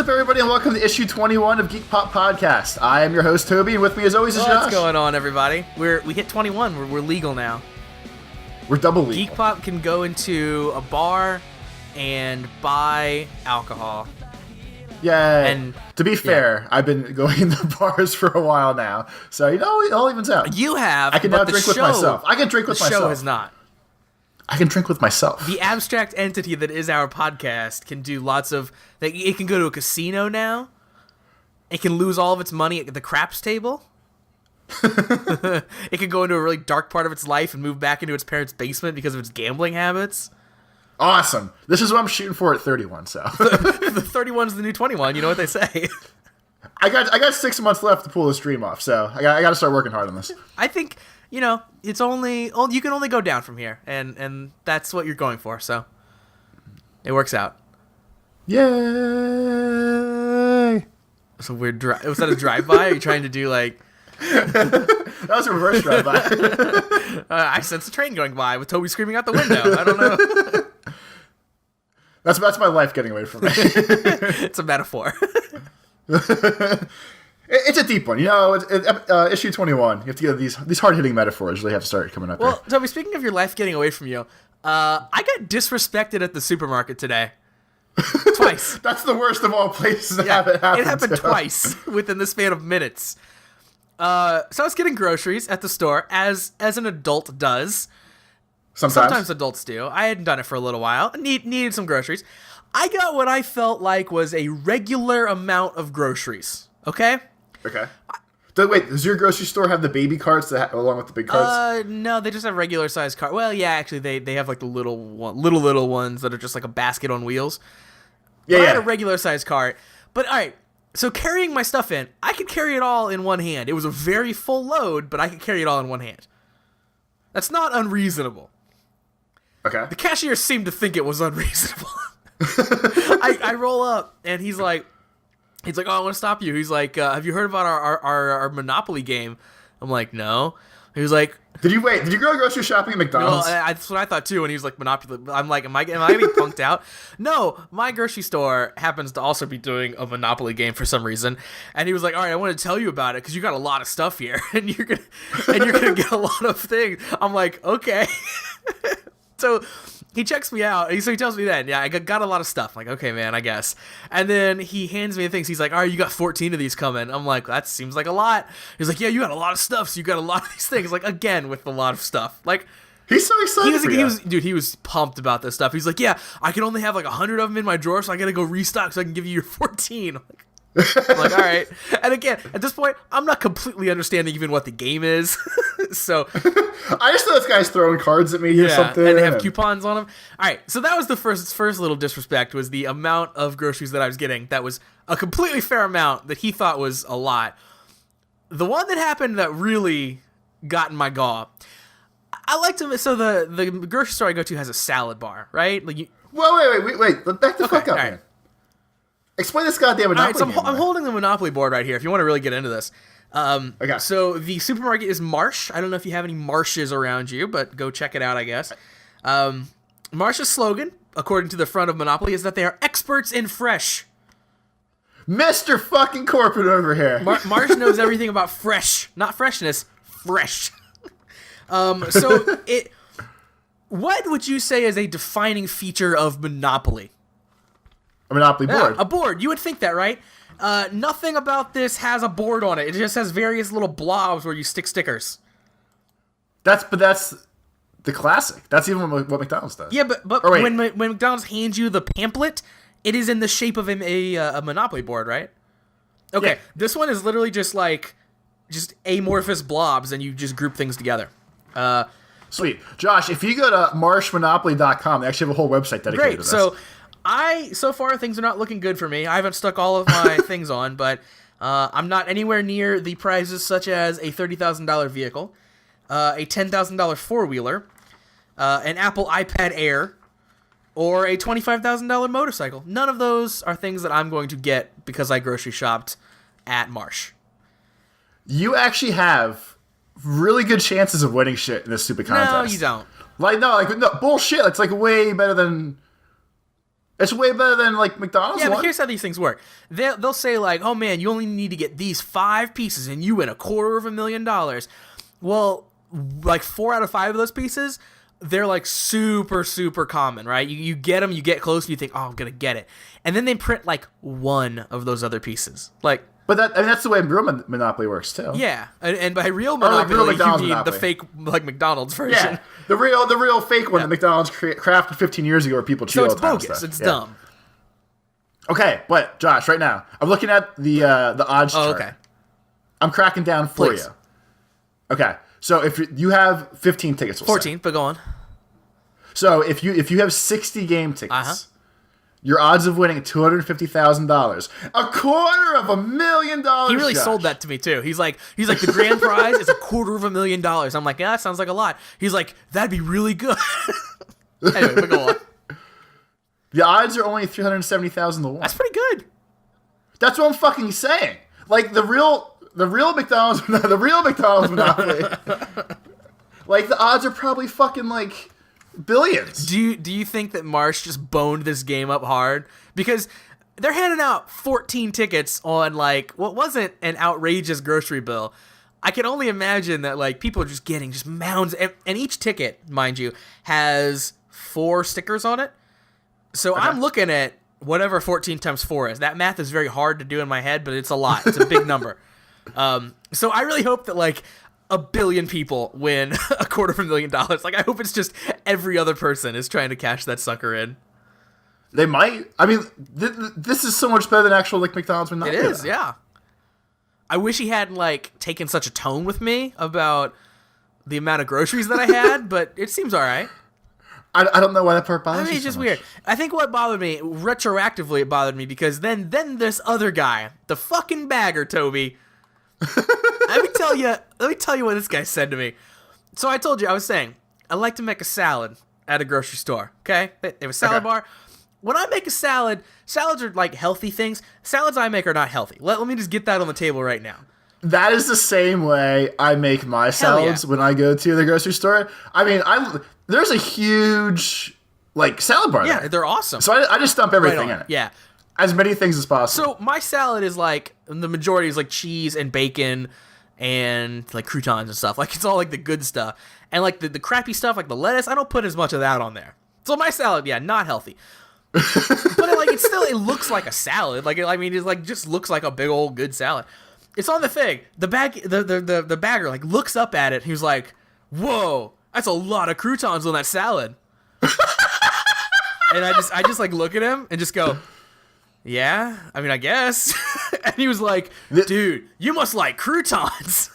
up, everybody, and welcome to issue 21 of Geek Pop Podcast. I am your host, Toby, and with me, as always, is Josh. What's going on, everybody? We hit 21. We're legal now. We're double legal. Geek Pop can go into a bar and buy alcohol. Yay. And to be fair, I've been going into bars for a while now, so it all evens out. You have. I can now drink with myself. I can drink with myself. The show has not. I can drink with myself. The abstract entity that is our podcast can do lots of... It can go to a casino now. It can lose all of its money at the craps table. It can go into a really dark part of its life and move back into its parents' basement because of its gambling habits. Awesome. This is what I'm shooting for at 31, so... the 31 is the new 21, you know what they say. I got 6 months left to pull this stream off, so I got to start working hard on this. I think... it's only you can only go down from here, and that's what you're going for. So it works out. Yay! It's a weird drive. Was that a drive-by? Are you trying to do like? That was a reverse drive-by. I sense a train going by with Toby screaming out the window. I don't know. That's my life getting away from me. It's a metaphor. It's a deep one, issue 21. You have to get these hard-hitting metaphors really have to start coming up. Well, Toby, speaking of your life getting away from you, I got disrespected at the supermarket today. Twice. That's the worst of all places to have it happen. It happened twice within the span of minutes. So I was getting groceries at the store, as an adult does. Sometimes adults do. I hadn't done it for a little while. Needed some groceries. I got what I felt like was a regular amount of groceries. Okay? Okay. Wait, does your grocery store have the baby carts along with the big carts? No, they just have regular sized carts. Well, yeah, actually, they have like the little ones that are just like a basket on wheels. Yeah, I had a regular sized cart. But all right, so carrying my stuff in, I could carry it all in one hand. It was a very full load, but I could carry it all in one hand. That's not unreasonable. Okay. The cashier seemed to think it was unreasonable. I roll up, and he's like, oh, I want to stop you. He's like, have you heard about our Monopoly game? I'm like, no. He was like... Did you go grocery shopping at McDonald's? No, that's what I thought too, when he was like, Monopoly. I'm like, am I being punked out? No, my grocery store happens to also be doing a Monopoly game for some reason. And he was like, all right, I want to tell you about it, because you got a lot of stuff here, and you're gonna get a lot of things. I'm like, okay. So... he checks me out, so he tells me that, yeah, I got a lot of stuff. I'm like, okay, man, I guess. And then he hands me the things. He's like, all right, you got 14 of these coming. I'm like, that seems like a lot. He's like, yeah, you got a lot of stuff, so you got a lot of these things. Like, again, with a lot of stuff. Like, he's so excited he was pumped about this stuff. He's like, yeah, I can only have like 100 of them in my drawer, so I gotta go restock so I can give you your 14. I'm like, all right. And again, at this point, I'm not completely understanding even what the game is. So I just know this guy's throwing cards at me or something. And they have coupons on them. All right, so that was the first little disrespect, was the amount of groceries that I was getting. That was a completely fair amount that he thought was a lot. The one that happened that really got in my gaw, I like to... So the grocery store I go to has a salad bar, right? Like Wait. Back the fuck up, man. Explain this goddamn Monopoly game. I'm holding the Monopoly board right here if you want to really get into this. Okay. So the supermarket is Marsh. I don't know if you have any Marshes around you, but go check it out, I guess. Marsh's slogan, according to the front of Monopoly, is that they are experts in fresh. Mr. fucking Corporate over here. Marsh knows everything about fresh. Not freshness, fresh. What would you say is a defining feature of Monopoly? A Monopoly board. Yeah, a board. You would think that, right? Nothing about this has a board on it. It just has various little blobs where you stick stickers. That's the classic. That's even what McDonald's does. Yeah, but when McDonald's hands you the pamphlet, it is in the shape of a Monopoly board, right? Okay, yeah. This one is literally just amorphous blobs, and you just group things together. Sweet. Josh, if you go to marshmonopoly.com, they actually have a whole website dedicated to this. So far, things are not looking good for me. I haven't stuck all of my things on, but I'm not anywhere near the prizes such as a $30,000 vehicle, a $10,000 four-wheeler, an Apple iPad Air, or a $25,000 motorcycle. None of those are things that I'm going to get because I grocery shopped at Marsh. You actually have really good chances of winning shit in this stupid contest. No, you don't. No, bullshit. It's like way better than... It's way better than like McDonald's. Yeah, one. but here's how these things work. They'll say like, "Oh man, you only need to get these 5 pieces, and you win $250,000." Well, like 4 out of 5 of those pieces, they're like super super common, right? You get them, you get close, and you think, "Oh, I'm gonna get it," and then they print like 1 of those other pieces, like. But that's the way real Monopoly works too. Yeah, and by real Monopoly, real you McDonald's mean Monopoly. the fake like McDonald's version. Yeah, the real fake one that McDonald's crafted 15 years ago, where people cheat So all it's the time. bogus. Stuff. It's Yeah. dumb. Okay, but Josh, right now I'm looking at the odds chart. Okay. I'm cracking down for Please. you. Okay, so if you have 15 tickets, we'll 14, say. but go on. So if you have 60 game tickets. Uh-huh. Your odds of winning $250,000, $250,000. He really Josh. sold that to me too. He's like the grand prize is $250,000. I'm like, yeah, that sounds like a lot. He's like, that'd be really good. Anyway, but go on. The odds are only 370,000 to 1. That's pretty good. That's what I'm fucking saying. Like the real McDonald's, the real McDonald's Monopoly. Like the odds are probably fucking like billions. Do you think that Marsh just boned this game up hard? Because they're handing out 14 tickets on like what wasn't an outrageous grocery bill. I can only imagine that like people are just getting just mounds, and each ticket, mind you, has 4 stickers on it. So I'm looking at whatever 14 times 4 is. That math is very hard to do in my head, but it's a lot. It's a big number. So I really hope that like 1 billion people win $250,000. Like I hope it's just every other person is trying to cash that sucker in. They might. I mean, this is so much better than actual like McDonald's Monopoly. It is, yeah. I wish he hadn't like taken such a tone with me about the amount of groceries that I had, but it seems all right. I don't know why that part bothers I mean, you it's so just much. weird. I think what bothered me, retroactively it bothered me, because then this other guy, the fucking bagger, Toby. let me tell you what this guy said to me. So I told you, I was saying, I like to make a salad at a grocery store, okay? They have a salad bar. When I make a salad, salads are like healthy things. Salads I make are not healthy. Let me just get that on the table right now. That is the same way I make my salads when I go to the grocery store. I mean, there's a huge like salad bar Yeah, there. they're awesome. So I just dump everything in it. Yeah. As many things as possible. So my salad is like, the majority is like cheese and bacon and like croutons and stuff. Like it's all like the good stuff. And like the crappy stuff, like the lettuce, I don't put as much of that on there. So my salad, yeah, not healthy. But it looks like a salad. Like I mean, it like just looks like a big old good salad. It's on the thing. The bagger like looks up at it. He was like, "Whoa, that's a lot of croutons on that salad." And I just like look at him and just go, "Yeah, I mean, I guess." And he was like, "Dude, you must like croutons."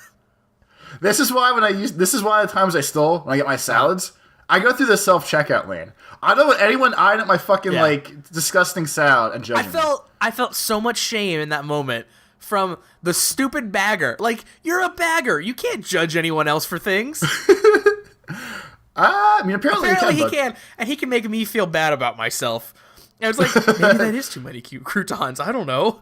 This is why the times I stole when I get my salads, I go through the self-checkout lane. I don't want anyone eyeing at my fucking like disgusting salad and judging me. I felt so much shame in that moment from the stupid bagger. Like, you're a bagger. You can't judge anyone else for things. I mean, apparently he can, and he can make me feel bad about myself. And it's like, maybe that is too many cute croutons. I don't know.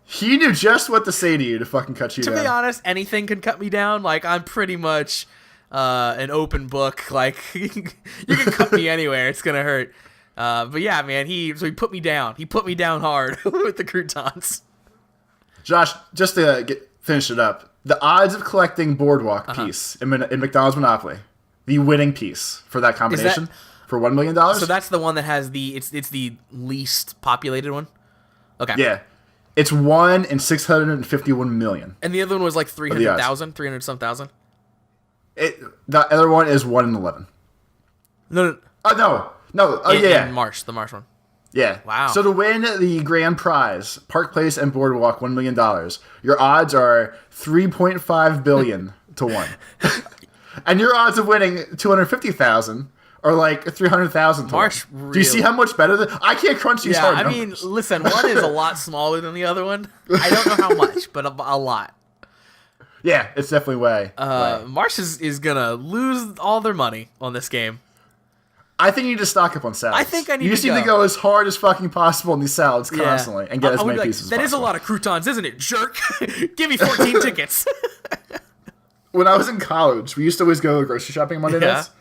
He knew just what to say to you to fucking cut you down. To be honest, anything can cut me down. Like, I'm pretty much an open book. Like, you can cut me anywhere. It's going to hurt. But yeah, man, he put me down. He put me down hard with the croutons. Josh, just to finish it up, the odds of collecting Boardwalk piece in McDonald's Monopoly, the winning piece for that combination for $1 million. So that's the one that has it's the least populated one? Okay. Yeah. It's 1 in 651 million. And the other one was like 300,000, 300-some thousand? The other one is 1 in 11. No. No. Oh, yeah. In March, the March one. Yeah. Wow. So to win the grand prize, Park Place and Boardwalk, $1 million, your odds are 3.5 billion to 1. And your odds of winning 250,000 are like 300,000 to Marsh, 1. Do you see how much better I can't crunch these hard numbers. I mean, listen, one is a lot smaller than the other one. I don't know how much, but a lot. Yeah, it's definitely way. Marsh is gonna lose all their money on this game. I think you need to stock up on salads. I think I need You just need to go as hard as fucking possible in these salads constantly and get as many pieces as possible. That is a lot of croutons, isn't it, jerk? Give me 14 tickets. When I was in college, we used to always go grocery shopping on Monday nights.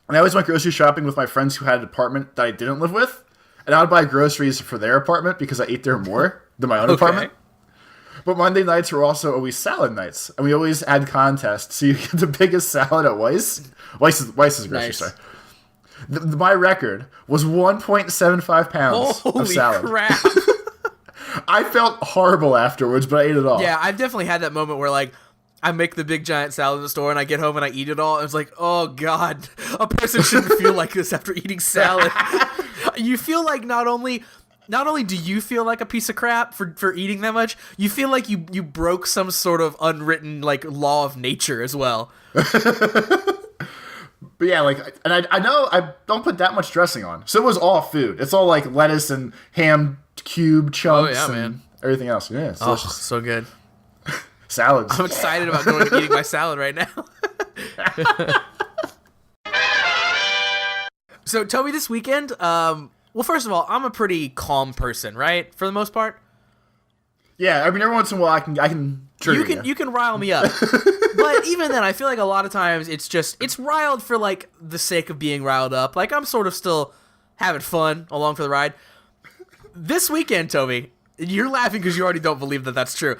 And I always went grocery shopping with my friends who had an apartment that I didn't live with. and I would buy groceries for their apartment because I ate there more than my own apartment. But Monday nights were also always salad nights, and we always had contests. So you get the biggest salad at Weiss's grocery store. My record was 1.75 pounds of salad. Holy crap. I felt horrible afterwards, but I ate it all. Yeah, I've definitely had that moment where, like, I make the big giant salad in the store and I get home and I eat it all. And it's like, oh, God, a person shouldn't feel like this after eating salad. You feel like not only do you feel like a piece of crap for eating that much, you feel like you broke some sort of unwritten, like, law of nature as well. But yeah, like, and I know I don't put that much dressing on. So it was all food. It's all like lettuce and ham cube chunks and everything else. Yeah, it's delicious. So good. Salads. I'm excited about going and eating my salad right now. So, Toby, this weekend, well, first of all, I'm a pretty calm person, right? For the most part. Yeah, I mean, every once in a while I can trigger you can rile me up. But even then, I feel like a lot of times it's riled for, like, the sake of being riled up. Like, I'm sort of still having fun along for the ride. This weekend, Toby, you're laughing because you already don't believe that that's true.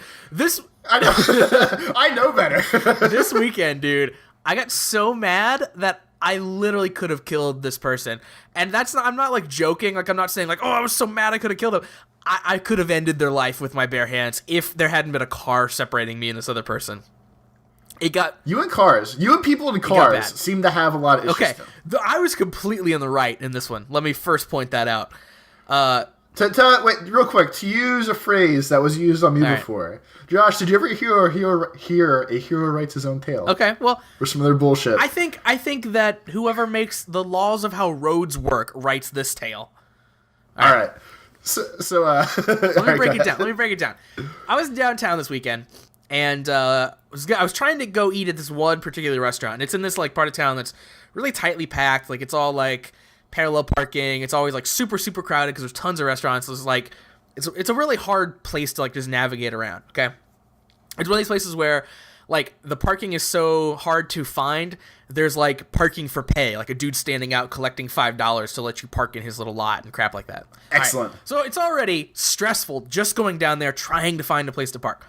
I know. I know better. This weekend, dude, I got so mad that I literally could have killed this person. And I'm not like joking. Like, I'm not saying like, oh, I was so mad I could have killed him. I could have ended their life with my bare hands if there hadn't been a car separating me and this other person. You and people in cars seem to have a lot of issues. Okay, I was completely in the right in this one. Let me first point that out. Wait, real quick, to use a phrase that was used on me before. Josh, did you ever hear a hero writes his own tale? Okay, well, or some other bullshit. I think that whoever makes the laws of how roads work writes this tale. All right. So let me break it down. I was downtown this weekend, and I was trying to go eat at this one particular restaurant. And it's in this like part of town that's really tightly packed. Like, it's all like parallel parking. It's always like super super crowded because there's tons of restaurants. So it's like it's a really hard place to like just navigate around. Okay, it's one of these places where like the parking is so hard to find. There's like parking for pay, like a dude standing out collecting $5 to let you park in his little lot and crap like that. Excellent. Right. So it's already stressful just going down there trying to find a place to park.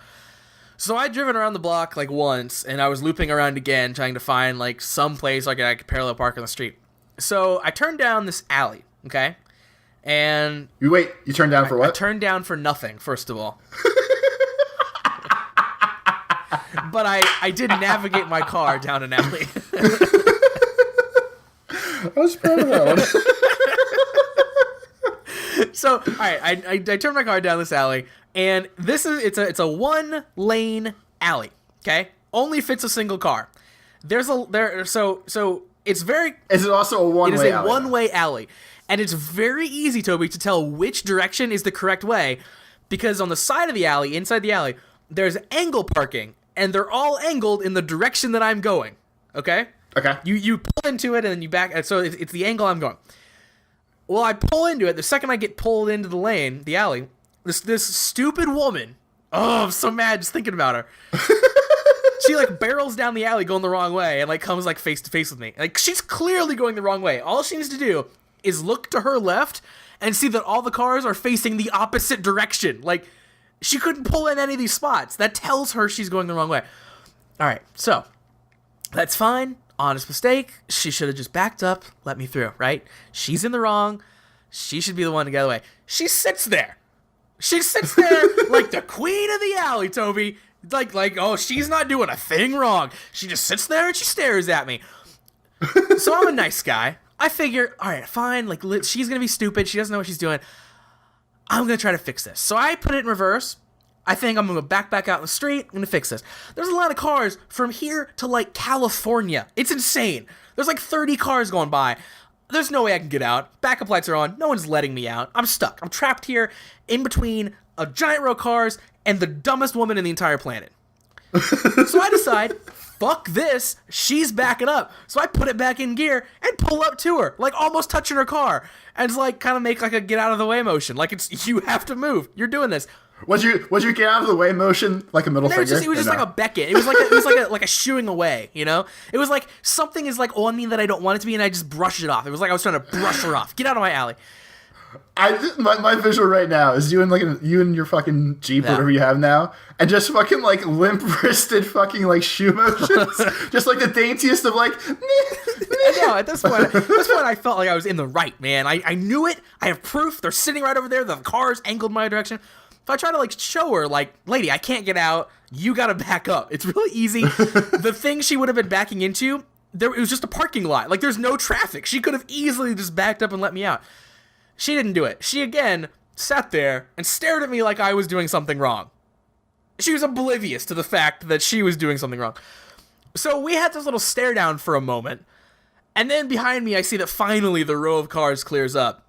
So I'd driven around the block like once, and I was looping around again trying to find like some place like I could parallel park on the street. So I turned down this alley, okay? And you turned down for what? I turned down for nothing, first of all. But I did navigate my car down an alley. I was proud of that one. So, all right, I turned my car down this alley, and it's a 1-lane alley. Okay, only fits a single car. So it's very. Is it also a one-way? It is a one-way alley, and it's very easy, Toby, to tell which direction is the correct way, because on the side of the alley, inside the alley, there's angle parking, and they're all angled in the direction that I'm going. Okay. Okay. You pull into it and then you back. So it's the angle I'm going. Well, I pull into it. The second I get pulled into the alley, this stupid woman. Oh, I'm so mad just thinking about her. She like barrels down the alley going the wrong way and like comes like face to face with me. Like, she's clearly going the wrong way. All she needs to do is look to her left and see that all the cars are facing the opposite direction. Like, she couldn't pull in any of these spots. That tells her she's going the wrong way. All right, so that's fine. Honest mistake. She should have just backed up, let me through, right? She's in the wrong. She should be the one to get away. She sits there. She sits there like the queen of the alley, Toby. Like, oh, she's not doing a thing wrong. She just sits there and she stares at me. So I'm a nice guy. I figure, all right, fine. Like, she's going to be stupid. She doesn't know what she's doing. I'm going to try to fix this. So I put it in reverse. I think I'm going to back out in the street. I'm going to fix this. There's a lot of cars from here to, like, California. It's insane. There's, like, 30 cars going by. There's no way I can get out. Backup lights are on. No one's letting me out. I'm stuck. I'm trapped here in between a giant row of cars and the dumbest woman in the entire planet. So I decide, fuck this. She's backing up. So I put it back in gear and pull up to her, like almost touching her car. And it's like kind of make like a get out of the way motion. Like, it's, you have to move. You're doing this. Was your get out of the way motion like a middle finger? It was just like a beckon. It was like a shooing away, you know? It was like something is like on me that I don't want it to be, and I just brush it off. It was like I was trying to brush her off. Get out of my alley. My visual right now is you and your fucking Jeep, Yeah. whatever you have now, and just fucking like limp wristed fucking like shoe motions, just like the daintiest of like. I know, at this point I felt like I was in the right, man. I knew it. I have proof. They're sitting right over there. The car's angled my direction. So I try to like show her, like, lady, I can't get out. You gotta back up. It's really easy. The thing she would have been backing into, it was just a parking lot. Like, there's no traffic. She could have easily just backed up and let me out. She didn't do it. She again sat there and stared at me like I was doing something wrong. She was oblivious to the fact that she was doing something wrong. So we had this little stare down for a moment. And then behind me, I see that finally the row of cars clears up.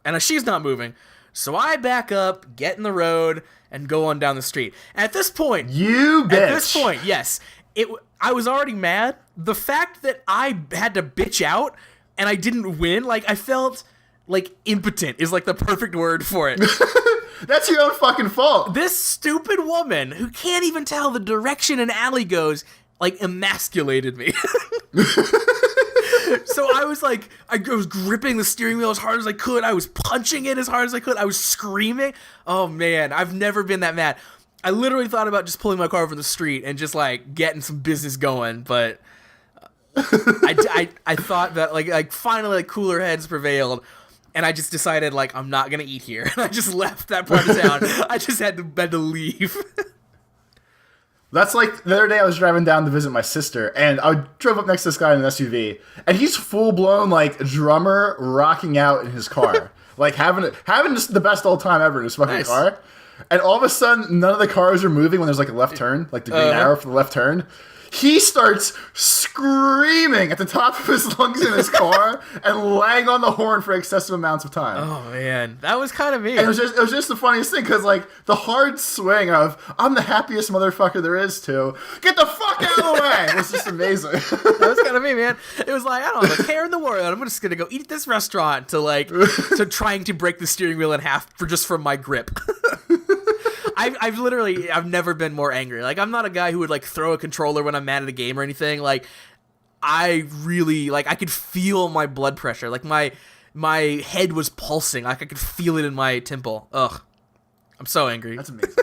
And she's not moving. So I back up, get in the road, and go on down the street. At this point... You bitch! At this point, yes. I was already mad. The fact that I had to bitch out and I didn't win, like, I felt... like, impotent is, like, the perfect word for it. That's your own fucking fault. This stupid woman, who can't even tell the direction an alley goes, like, emasculated me. So I was, like, I was gripping the steering wheel as hard as I could. I was punching it as hard as I could. I was screaming. Oh, man, I've never been that mad. I literally thought about just pulling my car over the street and just, like, getting some business going, but... I thought that, like finally, like, cooler heads prevailed. And I just decided, like, I'm not going to eat here. And I just left that part of town. I just had to leave. That's like the other day I was driving down to visit my sister, and I drove up next to this guy in an SUV, and he's full-blown, like, drummer rocking out in his car. Like, having just the best old time ever in his fucking Nice. car. And all of a sudden, none of the cars are moving when there's, like, a left turn, like the green arrow for the left turn. He starts screaming at the top of his lungs in his car and laying on the horn for excessive amounts of time. Oh, man. That was kind of me. And it was just the funniest thing, because, like, the hard swing of, I'm the happiest motherfucker there is to, get the fuck out of the way, was just amazing. That was kind of me, man. It was like, I don't have a care in the world. I'm just going to go eat at this restaurant to trying to break the steering wheel in half from my grip. I've never been more angry. Like, I'm not a guy who would, like, throw a controller when I'm mad at a game or anything. Like, I really, like, I could feel my blood pressure. Like, my head was pulsing. Like, I could feel it in my temple. Ugh. I'm so angry. That's amazing.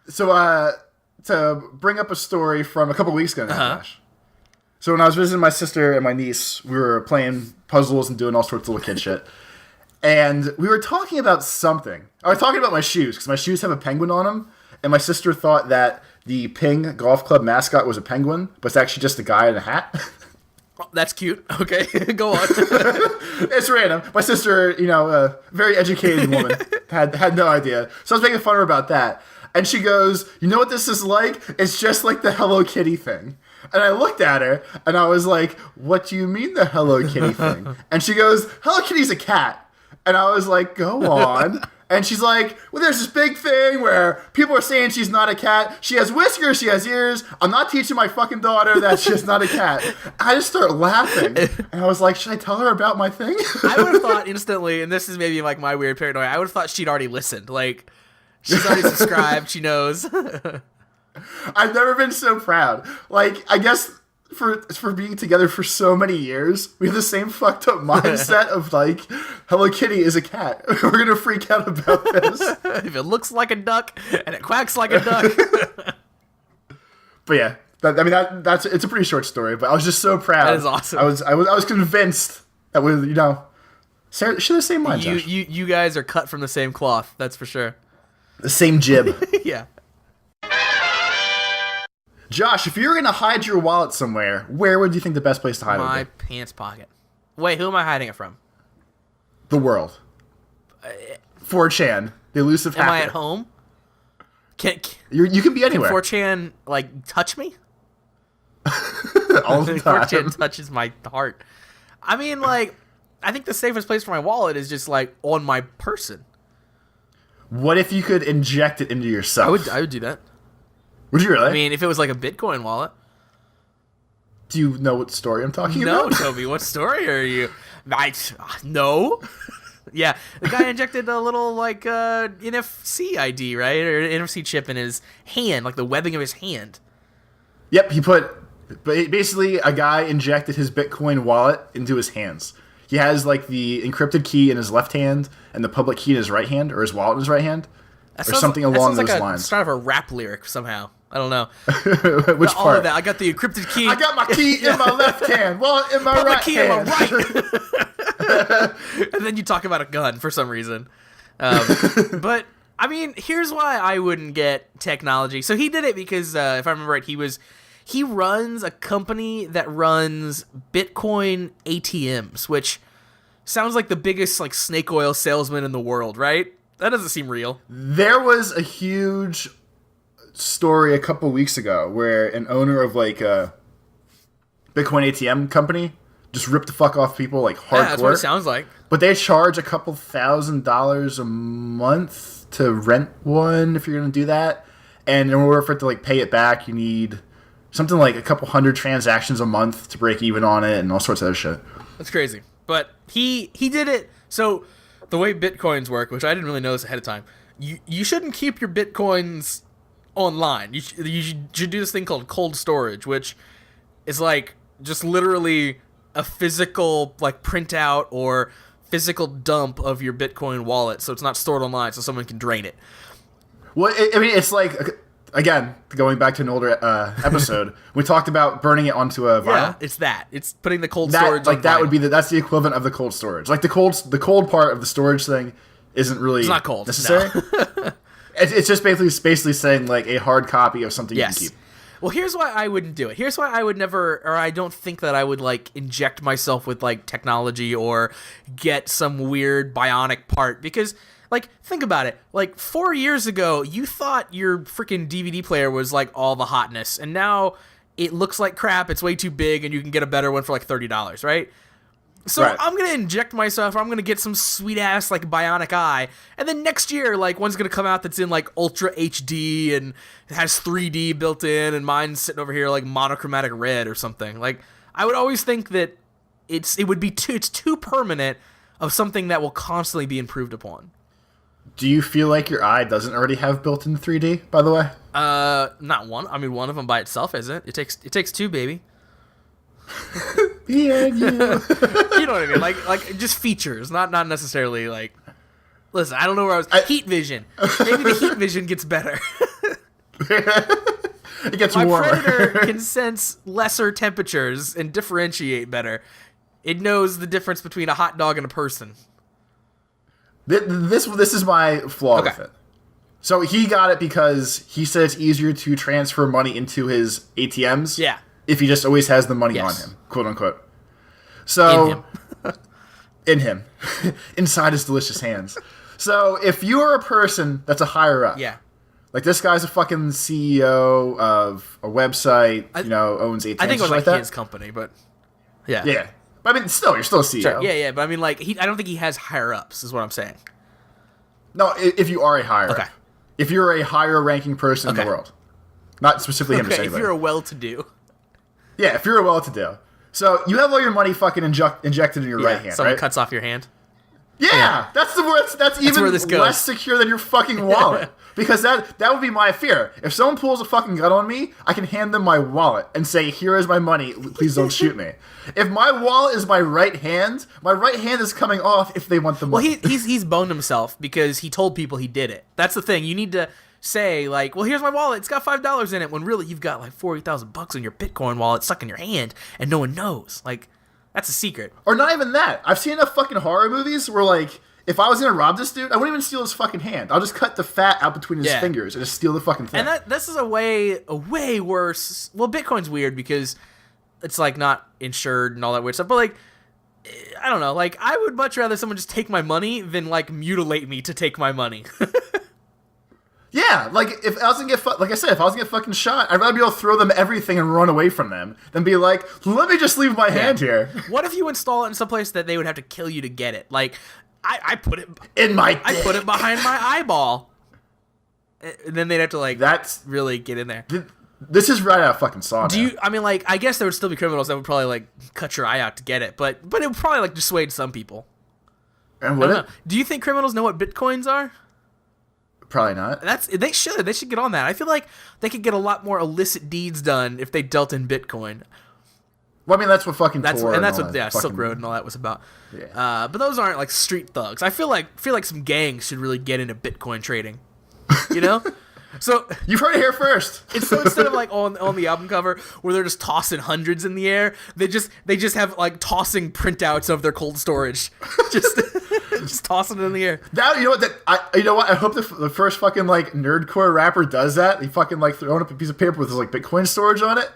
So, to bring up a story from a couple weeks ago now, Josh. So when I was visiting my sister and my niece, we were playing puzzles and doing all sorts of little kid shit. And we were talking about something. I was talking about my shoes, because my shoes have a penguin on them. And my sister thought that the Ping Golf Club mascot was a penguin, but it's actually just a guy in a hat. Oh, that's cute. Okay, go on. It's random. My sister, a very educated woman, had no idea. So I was making fun of her about that. And she goes, you know what this is like? It's just like the Hello Kitty thing. And I looked at her, and I was like, what do you mean the Hello Kitty thing? And she goes, Hello Kitty's a cat. And I was like, go on. And she's like, well, there's this big thing where people are saying she's not a cat. She has whiskers, she has ears. I'm not teaching my fucking daughter that she's not a cat. I just start laughing. And I was like, should I tell her about my thing? I would have thought instantly, and this is maybe like my weird paranoia, I would have thought she'd already listened. Like, she's already subscribed, she knows. I've never been so proud. Like, I guess for being together for so many years, we have the same fucked up mindset of, like, Hello Kitty is a cat. We're gonna freak out about this. If it looks like a duck and it quacks like a duck. But yeah, it's a pretty short story. But I was just so proud. That is awesome. I was convinced that we, share the same mind. You guys are cut from the same cloth. That's for sure. The same jib. Yeah. Josh, if you were going to hide your wallet somewhere, where would you think the best place to hide it My would be? pants pocket. Wait, who am I hiding it from? The world. 4chan, the elusive hacker. Am I at home? You can be anywhere. Can 4chan, like, touch me? All the time. 4chan touches my heart. I mean, like, I think the safest place for my wallet is just, like, on my person. What if you could inject it into yourself? I would do that. Would you really? I mean, if it was like a Bitcoin wallet. Do you know what story I'm talking No, about? Toby, what story are you? No. Yeah, the guy injected a little, like, NFC ID, right? Or NFC chip in his hand, like the webbing of his hand. Yep, basically a guy injected his Bitcoin wallet into his hands. He has like the encrypted key in his left hand and the public key in his right hand, or his wallet in his right hand, or something along those lines. It's kind of a rap lyric somehow. I don't know. Which all part? Of that. I got the encrypted key. I got my key in my left hand. Well, in my Public right key hand. in my right. And then you talk about a gun for some reason. But I mean, here's why I wouldn't get technology. So he did it because, if I remember right, he runs a company that runs Bitcoin ATMs, which sounds like the biggest like snake oil salesman in the world, right? That doesn't seem real. There was a huge story a couple weeks ago where an owner of like a Bitcoin ATM company just ripped the fuck off people like hardcore. Yeah, that's what it sounds like. But they charge a couple $1,000s a month to rent one if you're going to do that. And in order for it to like pay it back, you need something like a couple hundred transactions a month to break even on it and all sorts of other shit. That's crazy. But he did it. So the way Bitcoins work, which I didn't really know this ahead of time, you shouldn't keep your Bitcoins online. You should do this thing called cold storage, which is like just literally a physical like printout or physical dump of your Bitcoin wallet, so it's not stored online, so someone can drain it. Well, I mean, it's like, again, going back to an older episode, we talked about burning it onto a vinyl. Yeah, it's that. It's putting the cold storage. Like on that vinyl. would be that's the equivalent of the cold storage. Like the cold part of the storage thing isn't really it's not cold necessary. No. It's just basically saying like a hard copy of something yes. you can keep. Well, here's why I wouldn't do it. Here's why I would never, or I don't think that I would like inject myself with like technology or get some weird bionic part, because like think about it. Like 4 years ago, you thought your freaking DVD player was like all the hotness, and now it looks like crap. It's way too big, and you can get a better one for like $30, right? So right. I'm going to inject myself, or I'm going to get some sweet-ass, like, bionic eye, and then next year, like, one's going to come out that's in, like, Ultra HD, and it has 3D built in, and mine's sitting over here, like, monochromatic red or something. Like, I would always think that it's too permanent of something that will constantly be improved upon. Do you feel like your eye doesn't already have built-in 3D, by the way? Not one. I mean, one of them by itself isn't. It takes two, baby. Yeah, you. You know what I mean? Like just features, not necessarily like. Listen, I don't know where I was. Heat vision. Maybe the heat vision gets better. It gets My warmer. Predator can sense lesser temperatures and differentiate better. It knows the difference between a hot dog and a person. This is my flaw with it. So he got it because he said it's easier to transfer money into his ATMs. Yeah. If he just always has the money on him, quote unquote. So in him. Inside his delicious hands. So if you are a person that's a higher up, yeah, like this guy's a fucking CEO of a website, owns ATMs. I think it was like that. his company, but yeah. Yeah. But I mean, still, you're still a CEO. Sure. Yeah, but I mean, like, I don't think he has higher ups, is what I'm saying. No, if you are a higher up. If you're a higher ranking person in the world. Not specifically him, if you're a well-to-do. Yeah, if you're a well-to-do. So you have all your money fucking injected in your right hand, someone right? cuts off your hand. Yeah, that's even where this goes. less secure than your fucking wallet. Because that would be my fear. If someone pulls a fucking gun on me, I can hand them my wallet and say, "Here is my money. Please don't shoot me." If my wallet is my right hand is coming off if they want the money. Well, he's boned himself because he told people he did it. That's the thing. You need to say like, "Well, here's my wallet. It's got $5 in it," when really you've got like $40,000 in your Bitcoin wallet stuck in your hand and no one knows. Like, that's a secret. Or not even that. I've seen enough fucking horror movies where like, if I was gonna rob this dude, I wouldn't even steal his fucking hand. I'll just cut the fat out between his fingers and just steal the fucking thing. And this is a way worse. Well, Bitcoin's weird because it's like not insured and all that weird stuff. But like, I don't know. Like, I would much rather someone just take my money than like mutilate me to take my money. Yeah, like if I was gonna get like I said, if I was gonna get fucking shot, I'd rather be able to throw them everything and run away from them than be like, let me just leave my hand here. What if you install it in some place that they would have to kill you to get it? Like, I put it in my dick. I put it behind my eyeball, and then they'd have to like that's really get in there. This is right out of fucking Saw. Do you? I mean, like, I guess there would still be criminals that would probably like cut your eye out to get it, but it would probably like dissuade some people. And would it? Do you think criminals know what bitcoins are? Probably not. They should get on that. I feel like they could get a lot more illicit deeds done if they dealt in Bitcoin. Well, I mean, that's what fucking That's Tor and that's all what that Silk fucking- Road and all that was about. Yeah. But those aren't like street thugs. I feel like some gangs should really get into Bitcoin trading. You know? So You've heard it here first. so instead of like on the album cover where they're just tossing hundreds in the air, they just have like tossing printouts of their cold storage, just tossing it in the air. That you know what? I hope the first fucking like nerdcore rapper does that. He fucking like throwing up a piece of paper with his like Bitcoin storage on it.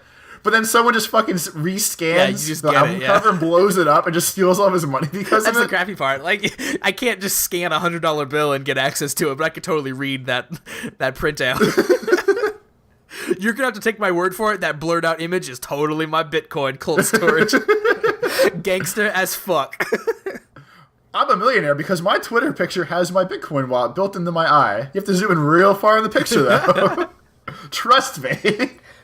But then someone just fucking rescans the album cover and blows it up and just steals all of his money because That's of the it. crappy part. Like, I can't just scan a $100 bill and get access to it, but I could totally read that printout. You're gonna have to take my word for it. That blurred out image is totally my Bitcoin cold storage. Gangster as fuck. I'm a millionaire because my Twitter picture has my Bitcoin wallet built into my eye. You have to zoom in real far in the picture though. Trust me.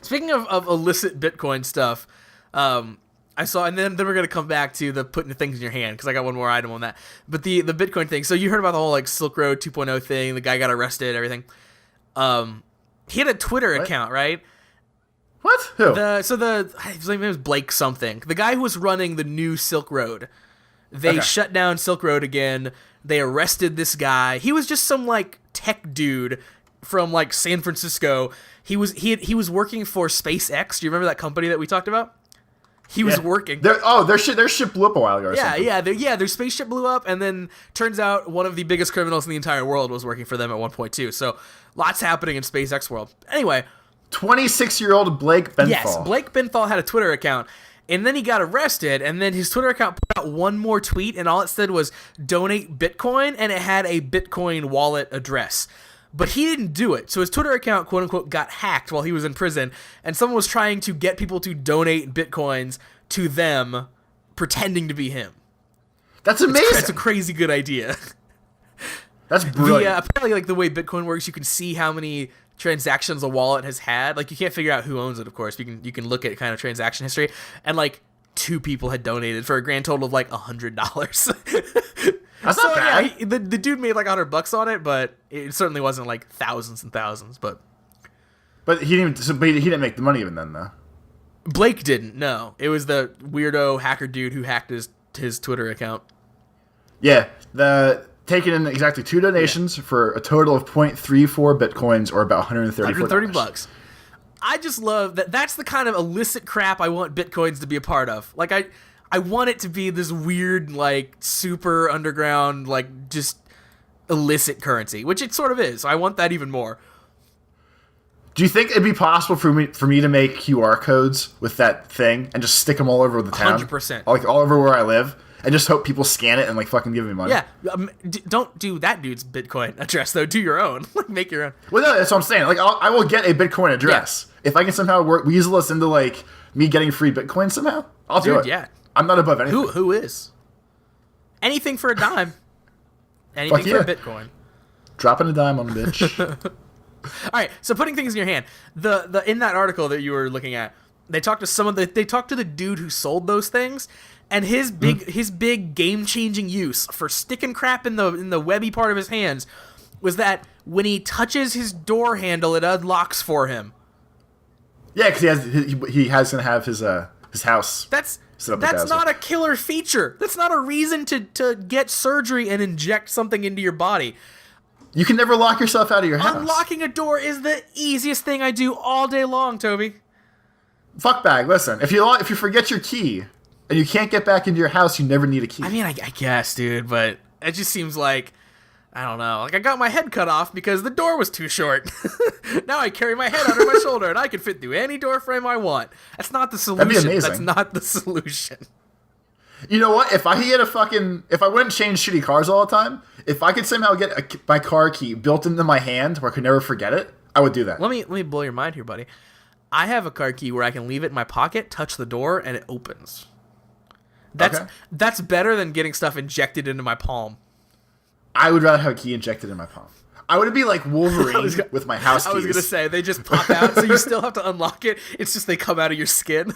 Speaking of illicit Bitcoin stuff, I saw, and then we're gonna come back to the putting things in your hand because I got one more item on that. But the Bitcoin thing. So you heard about the whole like Silk Road 2.0 thing? The guy got arrested, everything. He had a Twitter account, right? What? Who? His name was Blake something. The guy who was running the new Silk Road. They shut down Silk Road again. They arrested this guy. He was just some like tech dude from like San Francisco. He was working for SpaceX. Do you remember that company that we talked about? He was working. Their ship blew up a while ago. Or something. Their spaceship blew up, and then turns out one of the biggest criminals in the entire world was working for them at one point too. So lots happening in SpaceX world. Anyway, 26-year-old Blake Benthal. Yes, Blake Benthal had a Twitter account, and then he got arrested, and then his Twitter account put out one more tweet, and all it said was donate Bitcoin, and it had a Bitcoin wallet address. But he didn't do it, so his Twitter account, quote-unquote, got hacked while he was in prison, and someone was trying to get people to donate Bitcoins to them, pretending to be him. That's amazing. That's a crazy good idea. That's brilliant. Apparently, like, the way Bitcoin works, you can see how many transactions a wallet has had. Like, you can't figure out who owns it, of course. You can look at kind of transaction history, and, like, 2 people had donated for a grand total of, like, $100. That's not bad. Yeah, the dude made like $100 on it, but it certainly wasn't like thousands and thousands. But he didn't make the money even then, though. Blake didn't. No, it was the weirdo hacker dude who hacked his Twitter account. Yeah, taking in exactly 2 donations for a total of 0.34 Bitcoins or about $130. I just love that. That's the kind of illicit crap I want Bitcoins to be a part of. Like I want it to be this weird, like, super underground, like, just illicit currency, which it sort of is. I want that even more. Do you think it'd be possible for me to make QR codes with that thing and just stick them all over the town? 100%. Like, all over where I live, and just hope people scan it and, like, fucking give me money? Yeah. Don't do that dude's Bitcoin address, though. Do your own. Like, make your own. Well, no, that's what I'm saying. Like, I will get a Bitcoin address. Yeah. If I can somehow weasel us into, like, me getting free Bitcoin somehow, I'll do it. Yeah. I'm not above anything. Who is? Anything for a dime. Anything for a Bitcoin. Dropping a dime on a bitch. All right, so putting things in your hand. The in that article that you were looking at, they talked to the dude who sold those things, and his big game-changing use for sticking crap in the webby part of his hands was that when he touches his door handle, it unlocks for him. Yeah, because he has to have his house. That's not a killer feature. That's not a reason to get surgery and inject something into your body. You can never lock yourself out of your house. Unlocking a door is the easiest thing I do all day long, Toby. Fuckbag, listen. If you forget your key and you can't get back into your house, you never need a key. I mean, I guess, dude, but it just seems like, I don't know. Like, I got my head cut off because the door was too short. Now I carry my head under my shoulder and I can fit through any door frame I want. That's not the solution. That'd be amazing. That's not the solution. You know what? If I wouldn't change shitty cars all the time, if I could somehow get my car key built into my hand where I could never forget it, I would do that. Let me blow your mind here, buddy. I have a car key where I can leave it in my pocket, touch the door, and it opens. That's better than getting stuff injected into my palm. I would rather have a key injected in my palm. I would be like Wolverine with my house keys. I was going to say, they just pop out, so you still have to unlock it. It's just they come out of your skin.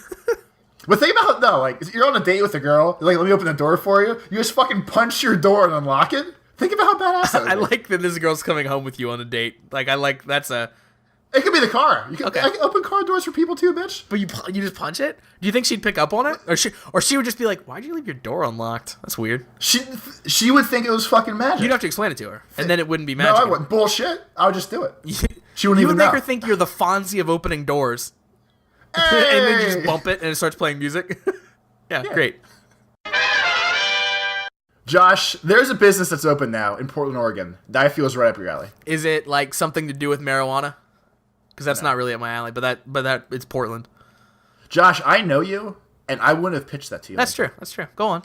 But think about if you're on a date with a girl, like, let me open the door for you. You just fucking punch your door and unlock it. Think about how badass that would be. I like that this girl's coming home with you on a date. Like, that's a It could be the car. You can, Okay. I can open car doors for people too, bitch. But you just punch it? Do you think she'd pick up on it, or she would just be like, "Why'd you leave your door unlocked? That's weird." She would think it was fucking magic. You'd have to explain it to her, and then it wouldn't be No, magic. I wouldn't. Bullshit. I would just do it. She wouldn't You even would make know. her think you're the Fonzie of opening doors, Hey! and then you just bump it, and it starts playing music. yeah, great. Josh, there's a business that's open now in Portland, Oregon that I feel is right up your alley. Is it like something to do with marijuana? Because that's not really up my alley, but that it's Portland. Josh, I know you, and I wouldn't have pitched that to you. That's true. That's true. Go on.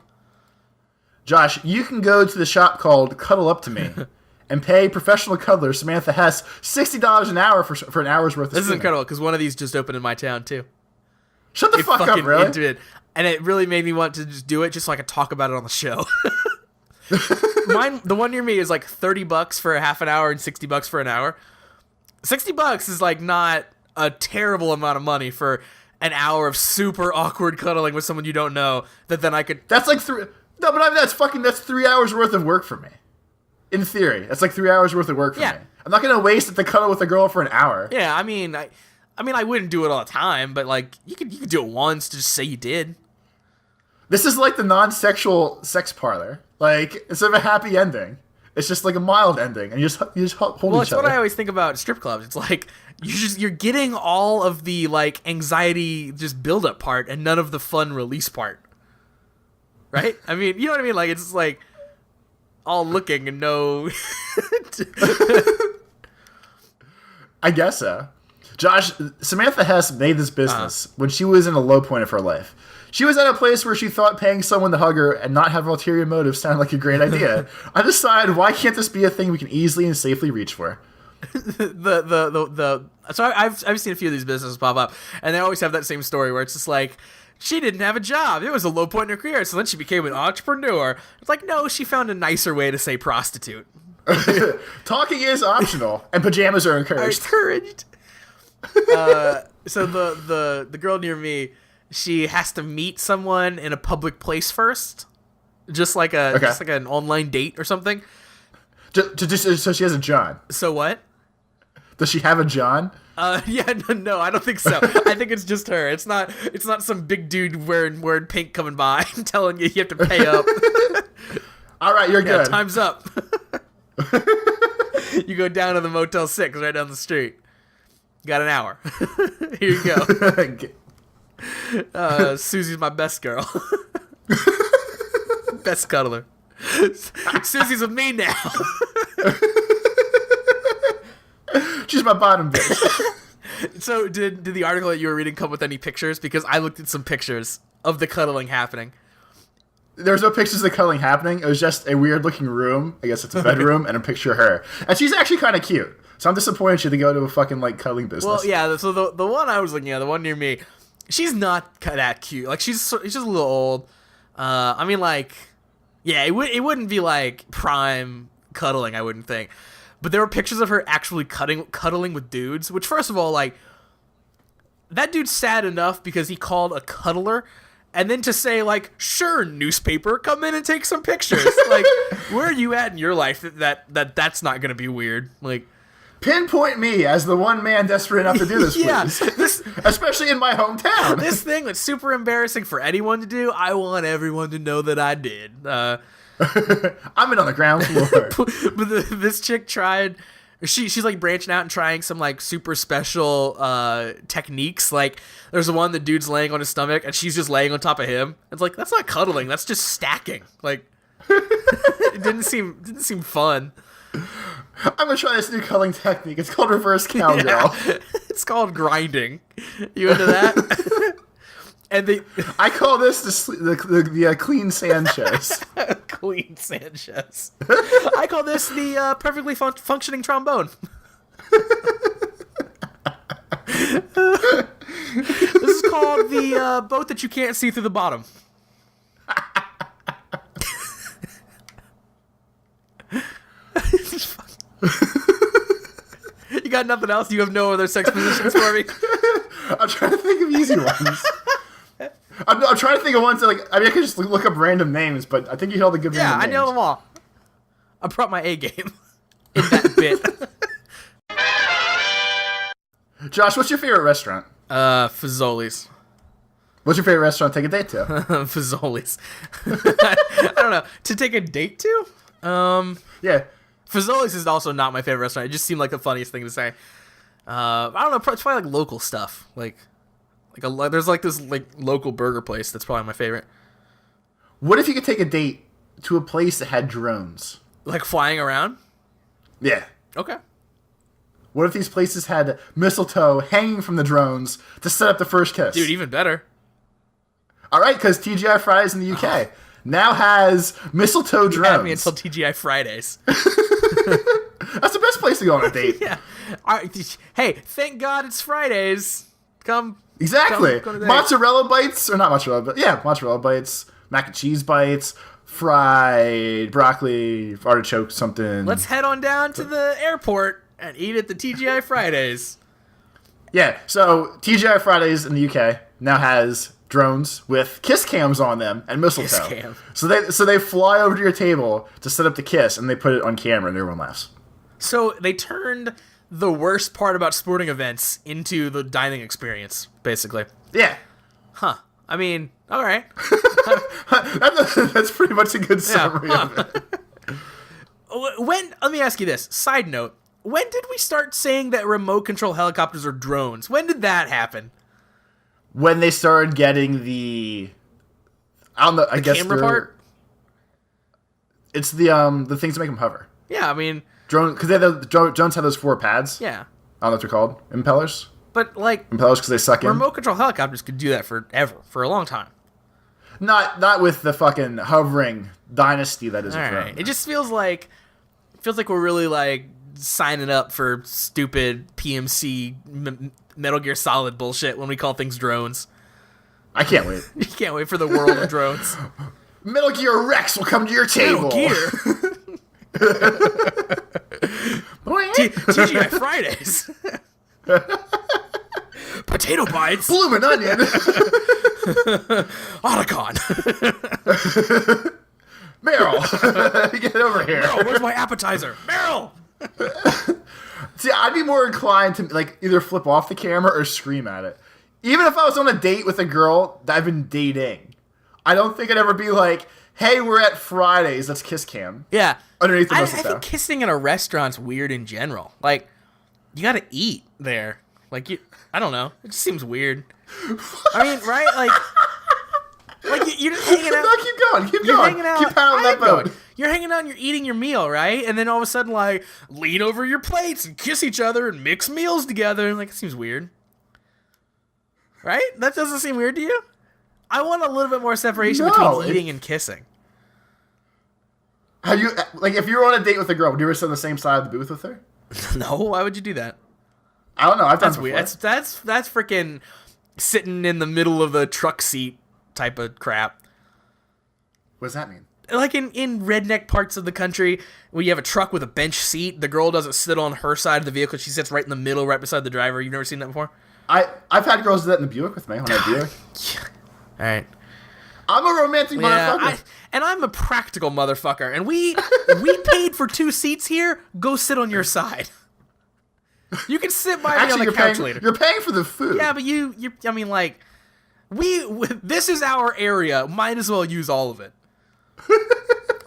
Josh, you can go to the shop called Cuddle Up to Me and pay professional cuddler Samantha Hess $60 an hour for an hour's worth of This is streaming. incredible because one of these just opened in my town too. Shut the fuck up, really? It did. And it really made me want to just do it just so I could talk about it on the show. The one near me is like $30 for a half an hour and $60 for an hour. $60 is like not a terrible amount of money for an hour of super awkward cuddling with someone you don't know. That then I could. That's like three. No, but I mean, that's 3 hours worth of work for me. In theory, that's like 3 hours worth of work for me. I'm not gonna waste it to cuddle with a girl for an hour. Yeah, I mean, I wouldn't do it all the time, but like you could do it once to just say you did. This is like the non-sexual sex parlor. Like, instead of a happy ending, it's just like a mild ending, and you just hold Well, each it's other. what I always think about strip clubs. It's like you're getting all of the like anxiety just build up part and none of the fun release part. Right? I mean, you know what I mean? Like it's like all looking and no. I guess so. Josh, Samantha Hess made this business when she was in a low point of her life. She was at a place where she thought paying someone to hug her and not have ulterior motives sounded like a great idea. I decided, why can't this be a thing we can easily and safely reach for? So I've seen a few of these businesses pop up, and they always have that same story where it's just like she didn't have a job. It was a low point in her career, so then she became an entrepreneur. It's like, no, she found a nicer way to say prostitute. Talking is optional, and pajamas are encouraged. So the girl near me, she has to meet someone in a public place first, just like an online date or something. So she has a John. So what? Does she have a John? Yeah, no, I don't think so. I think it's just her. It's not some big dude wearing pink coming by and telling you have to pay up. All right, you're good. Time's up. You go down to the Motel 6 right down the street. You got an hour. Here you go. Susie's my best girl. Best cuddler. Susie's with me now. She's my bottom bitch. So did the article that you were reading come with any pictures? Because I looked at some pictures of the cuddling happening. There's no pictures of the cuddling happening. It was just a weird looking room. I guess it's a bedroom and a picture of her. And she's actually kind of cute. So I'm disappointed she had to go to a fucking like cuddling business. Well, yeah. So the one I was looking at, the one near me, she's not that cute. Like she's just a little old. I mean, like, yeah, it wouldn't be like prime cuddling, I wouldn't think. But there were pictures of her actually cuddling with dudes. Which, first of all, like, that dude's sad enough because he called a cuddler. And then to say, like, sure, newspaper, come in and take some pictures. Like, where are you at in your life that's not going to be weird? Like, pinpoint me as the one man desperate enough to do this, yeah, please. Especially in my hometown. This thing that's super embarrassing for anyone to do, I want everyone to know that I did. I'm in on the ground floor. But this chick tried... She's like branching out and trying some like super special techniques. Like there's one the dude's laying on his stomach and she's just laying on top of him. It's like that's not cuddling. That's just stacking. Like it didn't seem fun. I'm gonna try this new cuddling technique. It's called reverse cowgirl. Yeah. It's called grinding. You into that? And I call this the clean Sanchez. Clean Sanchez. I call this the perfectly functioning trombone. This is called the boat that you can't see through the bottom. You got nothing else? You have no other sex positions for me? I'm trying to think of easy ones. I'm trying to think of ones that, like, I mean, I could just look up random names, but I think you held a good random names. Yeah, I know them all. I brought my A game in that bit. Josh, what's your favorite restaurant? Fazoli's. What's your favorite restaurant to take a date to? Fazoli's. I don't know. To take a date to? Yeah. Fazoli's is also not my favorite restaurant. It just seemed like the funniest thing to say. I don't know. It's probably like local stuff. There's like this like local burger place that's probably my favorite. What if you could take a date to a place that had drones? Like flying around? Yeah. Okay. What if these places had mistletoe hanging from the drones to set up the first kiss? Dude, even better. All right, because TGI Fridays in the UK now has mistletoe drones. You had me until TGI Fridays. That's the best place to go on a date. Yeah. Hey, thank God it's Fridays. Come. Exactly. Come to date. Mozzarella bites, or not mozzarella, but yeah, mozzarella bites, mac and cheese bites, fried broccoli, artichoke, something. Let's head on down to the airport and eat at the TGI Fridays. Yeah, so TGI Fridays in the UK now has drones with kiss cams on them and mistletoe. Kiss cam. So they fly over to your table to set up the kiss, and they put it on camera, and everyone laughs. So they turned the worst part about sporting events into the dining experience, basically. Yeah. Huh. I mean, all right. That's pretty much a good summary of it. Let me ask you this. Side note. When did we start saying that remote control helicopters are drones? When did that happen? When they started getting the, I don't know, I guess camera part? It's the things that make them hover. Yeah, I mean, Drone, because drones have those 4 pads. yeah. I don't know what they're called. Impellers? But like Impellers because they suck in. remote control helicopters could do that forever, for a long time. Not with the fucking hovering dynasty that is a All drone. right. It just feels like we're really like signing up for stupid PMC Metal Gear Solid bullshit when we call things drones. I can't wait. You can't wait for the world of drones. Metal Gear Rex will come to your table. Metal Gear. TGI Fridays. Potato bites. Bloomin' onion. Anaconda. Meryl, get over here. Meryl, where's my appetizer? Meryl. See, I'd be more inclined to like either flip off the camera or scream at it. Even if I was on a date with a girl that I've been dating, I don't think I'd ever be like, "Hey, we're at Fridays. Let's kiss cam." Yeah. Underneath the I mistletoe. think kissing in a restaurant's weird in general. Like, you gotta eat there. Like, I don't know. It just seems weird. I mean, right? Like you're just hanging out. No, keep going. Keep You're going. hanging out. Keep pounding that boat. Going. You're hanging out and you're eating your meal, right? And then all of a sudden, like, lean over your plates and kiss each other and mix meals together. Like, it seems weird. Right? That doesn't seem weird to you? I want a little bit more separation between eating and kissing. Have you, like, if you were on a date with a girl, would you ever sit on the same side of the booth with her? No, why would you do that? I don't know. I've done That's it weird. That's freaking sitting in the middle of the truck seat type of crap. What does that mean? Like in redneck parts of the country where you have a truck with a bench seat, the girl doesn't sit on her side of the vehicle. She sits right in the middle, right beside the driver. You've never seen that before? I've had girls do that in the Buick with me when I had Buick. All right. I'm a romantic motherfucker. I'm a practical motherfucker. And we paid for 2 seats here. Go sit on your side. You can sit by me on the couch later. You're paying for the food. Yeah, but you I mean, like, this is our area. Might as well use all of it.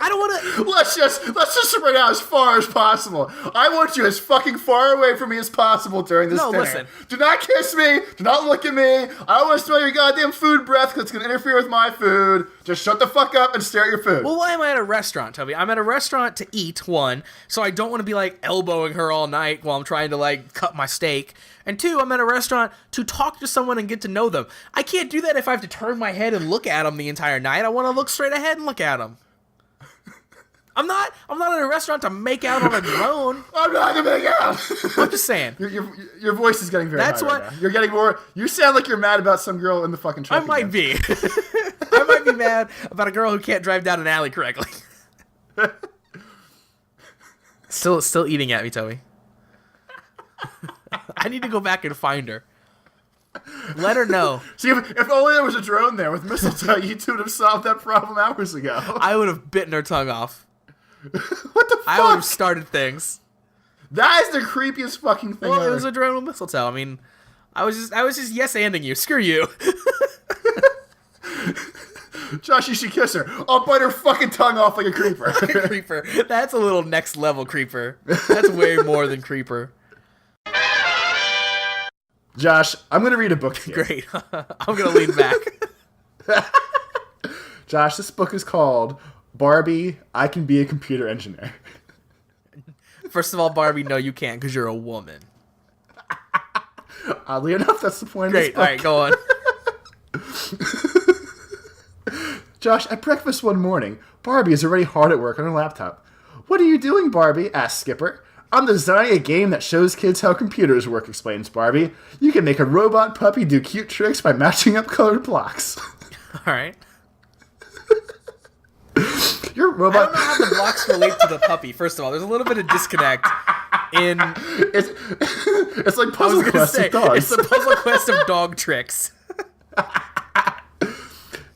I don't want to. Let's just spread out as far as possible. I want you as fucking far away from me as possible during this dinner. Listen. Do not kiss me. Do not look at me. I don't want to smell your goddamn food breath because it's going to interfere with my food. Just shut the fuck up and stare at your food. Well, why am I at a restaurant, Toby? I'm at a restaurant to eat, one, so I don't want to be, like, elbowing her all night while I'm trying to, like, cut my steak. And 2, I'm at a restaurant to talk to someone and get to know them. I can't do that if I have to turn my head and look at them the entire night. I want to look straight ahead and look at them. I'm not at a restaurant to make out on a drone. I'm not gonna make out. I'm just saying. Your voice is getting very high right now. You're getting more. You sound like you're mad about some girl in the fucking truck. I might be. I might be mad about a girl who can't drive down an alley correctly. Still eating at me, Toby. I need to go back and find her. Let her know. See, if only there was a drone there with mistletoe, you two would have solved that problem hours ago. I would have bitten her tongue off. What the fuck? I would have started things. That is the creepiest fucking thing Well, ever. it was adrenal mistletoe. I mean, I was just yes-anding you. Screw you. Josh, you should kiss her. I'll bite her fucking tongue off like a creeper. Creeper. That's a little next level creeper. That's way more than creeper. Josh, I'm going to read a book to you. Great. I'm going to lean back. Josh, this book is called Barbie, I Can Be a Computer Engineer. First of all, Barbie, no, you can't because you're a woman. Oddly enough, that's the point Great. of this book. All right, go on. Josh, at breakfast one morning, Barbie is already hard at work on her laptop. What are you doing, Barbie? Asked Skipper. I'm designing a game that shows kids how computers work, explains Barbie. You can make a robot puppy do cute tricks by matching up colored blocks. All right. Your I robot... don't know how the blocks relate to the puppy. First of all, there's a little bit of disconnect in... It's like Puzzle Quest of dogs. It's the Puzzle Quest of dog tricks.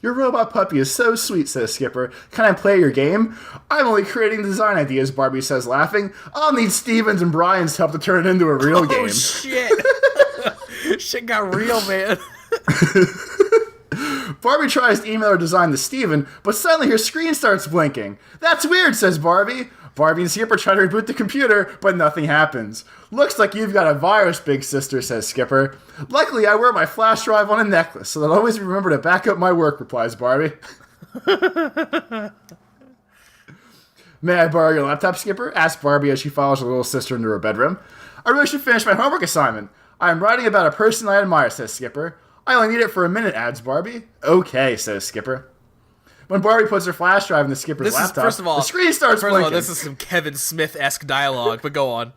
Your robot puppy is so sweet, says Skipper. Can I play your game? I'm only creating design ideas, Barbie says, laughing. I'll need Steven's and Brian's help to turn it into a real game. Oh, shit. Shit got real, man. Barbie tries to email her design to Steven, but suddenly her screen starts blinking. That's weird, says Barbie. Barbie and Skipper try to reboot the computer, but nothing happens. Looks like you've got a virus, big sister, says Skipper. Luckily, I wear my flash drive on a necklace, so that I'll always remember to back up my work, replies Barbie. May I borrow your laptop, Skipper? Asks Barbie as she follows her little sister into her bedroom. I really should finish my homework assignment. I am writing about a person I admire, says Skipper. I only need it for a minute, adds Barbie. Okay, says Skipper. When Barbie puts her flash drive in the Skipper's laptop, first of all, the screen starts blinking. First of all, this is some Kevin Smith-esque dialogue, but go on.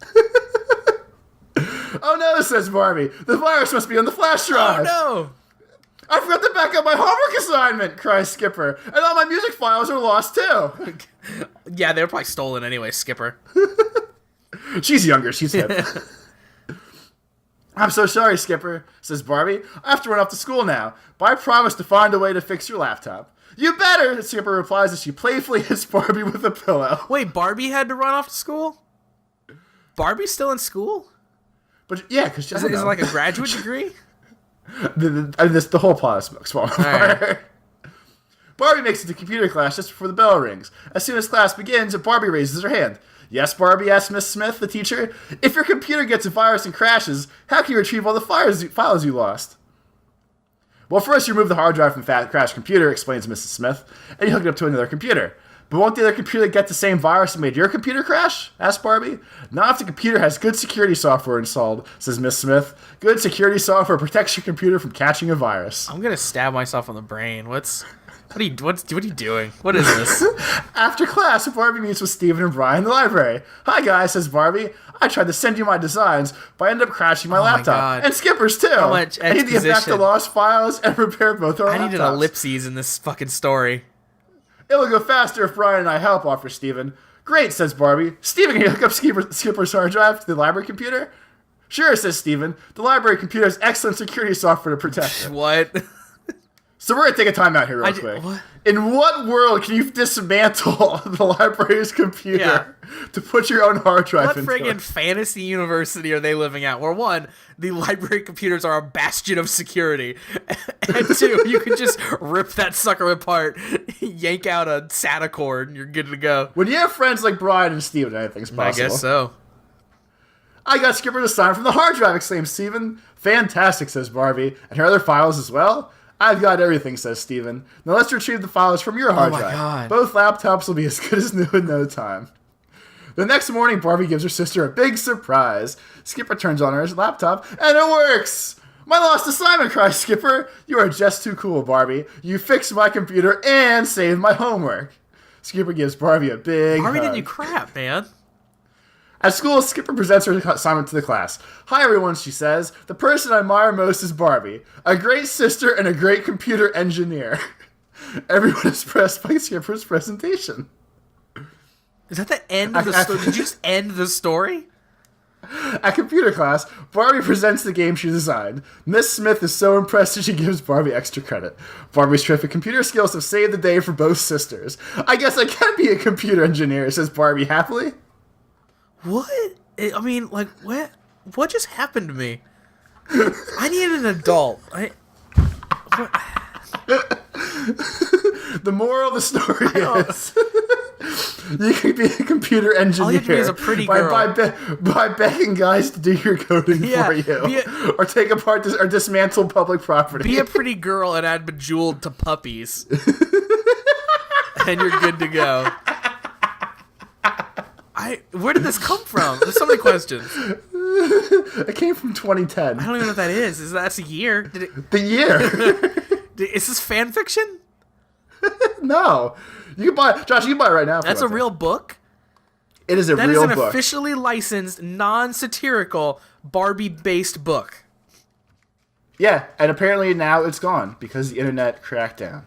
Oh no, says Barbie. The virus must be on the flash drive. Oh no! I forgot to back up my homework assignment, cries Skipper. And all my music files are lost too. Yeah, they were probably stolen anyway, Skipper. She's younger, she's hip. I'm so sorry, Skipper, says Barbie. I have to run off to school now, but I promise to find a way to fix your laptop. You better, Skipper replies as she playfully hits Barbie with a pillow. Wait, Barbie had to run off to school? Barbie's still in school? But yeah, because Is it like a graduate degree? the whole plot is falling apart. Right. Barbie makes it to computer class just before the bell rings. As soon as class begins, Barbie raises her hand. Yes, Barbie, asks Miss Smith, the teacher. If your computer gets a virus and crashes, how can you retrieve all the files you lost? Well, first you remove the hard drive from the crashed computer, explains Mrs. Smith, and you hook it up to another computer. But won't the other computer get the same virus that made your computer crash? Asks Barbie. Not if the computer has good security software installed, says Miss Smith. Good security software protects your computer from catching a virus. I'm gonna stab myself in the brain. What are you doing? What is this? After class, Barbie meets with Steven and Brian in the library. Hi guys, says Barbie. I tried to send you my designs, but I ended up crashing my laptop. God. And Skipper's too. How much I need to get back the lost files and repair both our laptops. I need an ellipses in this fucking story. It will go faster if Brian and I help, offers Steven. Great, says Barbie. Steven, can you hook up Skipper's hard drive to the library computer? Sure, says Steven. The library computer has excellent security software to protect it. What? So we're going to take a time out here real quick. What? In what world can you dismantle the library's computer to put your own hard drive What into friggin' it? fantasy university are they living at? Where one, the library computers are a bastion of security, and two, you can just rip that sucker apart, yank out a SATA cord, and you're good to go. When you have friends like Brian and Steven, anything's possible. I guess so. I got Skipper to sign from the hard drive, exclaims Steven. Fantastic, says Barbie. And her other files as well? I've got everything, says Steven. Now let's retrieve the files from your hard drive. God. Both laptops will be as good as new in no time. The next morning, Barbie gives her sister a big surprise. Skipper turns on her laptop, and it works! My lost assignment, cries Skipper. You are just too cool, Barbie. You fixed my computer and saved my homework. Skipper gives Barbie a big Barbie hug. didn't you crap, man. At school, Skipper presents her assignment to the class. Hi, everyone, she says. The person I admire most is Barbie. A great sister and a great computer engineer. Everyone is impressed by Skipper's presentation. Is that the end of the story? Did you just end the story? At computer class, Barbie presents the game she designed. Miss Smith is so impressed that she gives Barbie extra credit. Barbie's terrific computer skills have saved the day for both sisters. I guess I can be a computer engineer, says Barbie happily. What? I mean, like, what just happened to me? I need an adult. What? The moral of the story is you can be a computer engineer. All you have to be is a pretty girl. By begging guys to do your coding for you. Or take apart or dismantle public property. Be a pretty girl and add Bejeweled to puppies. And you're good to go. Where did this come from? There's so many questions. It came from 2010. I don't even know what that is. That's a year. The year. Is this fan fiction? No. You can buy Josh, you can buy it right now. That's a real book? It is a real book. That is an officially licensed, non-satirical, Barbie-based book. Yeah, and apparently now it's gone because the internet cracked down.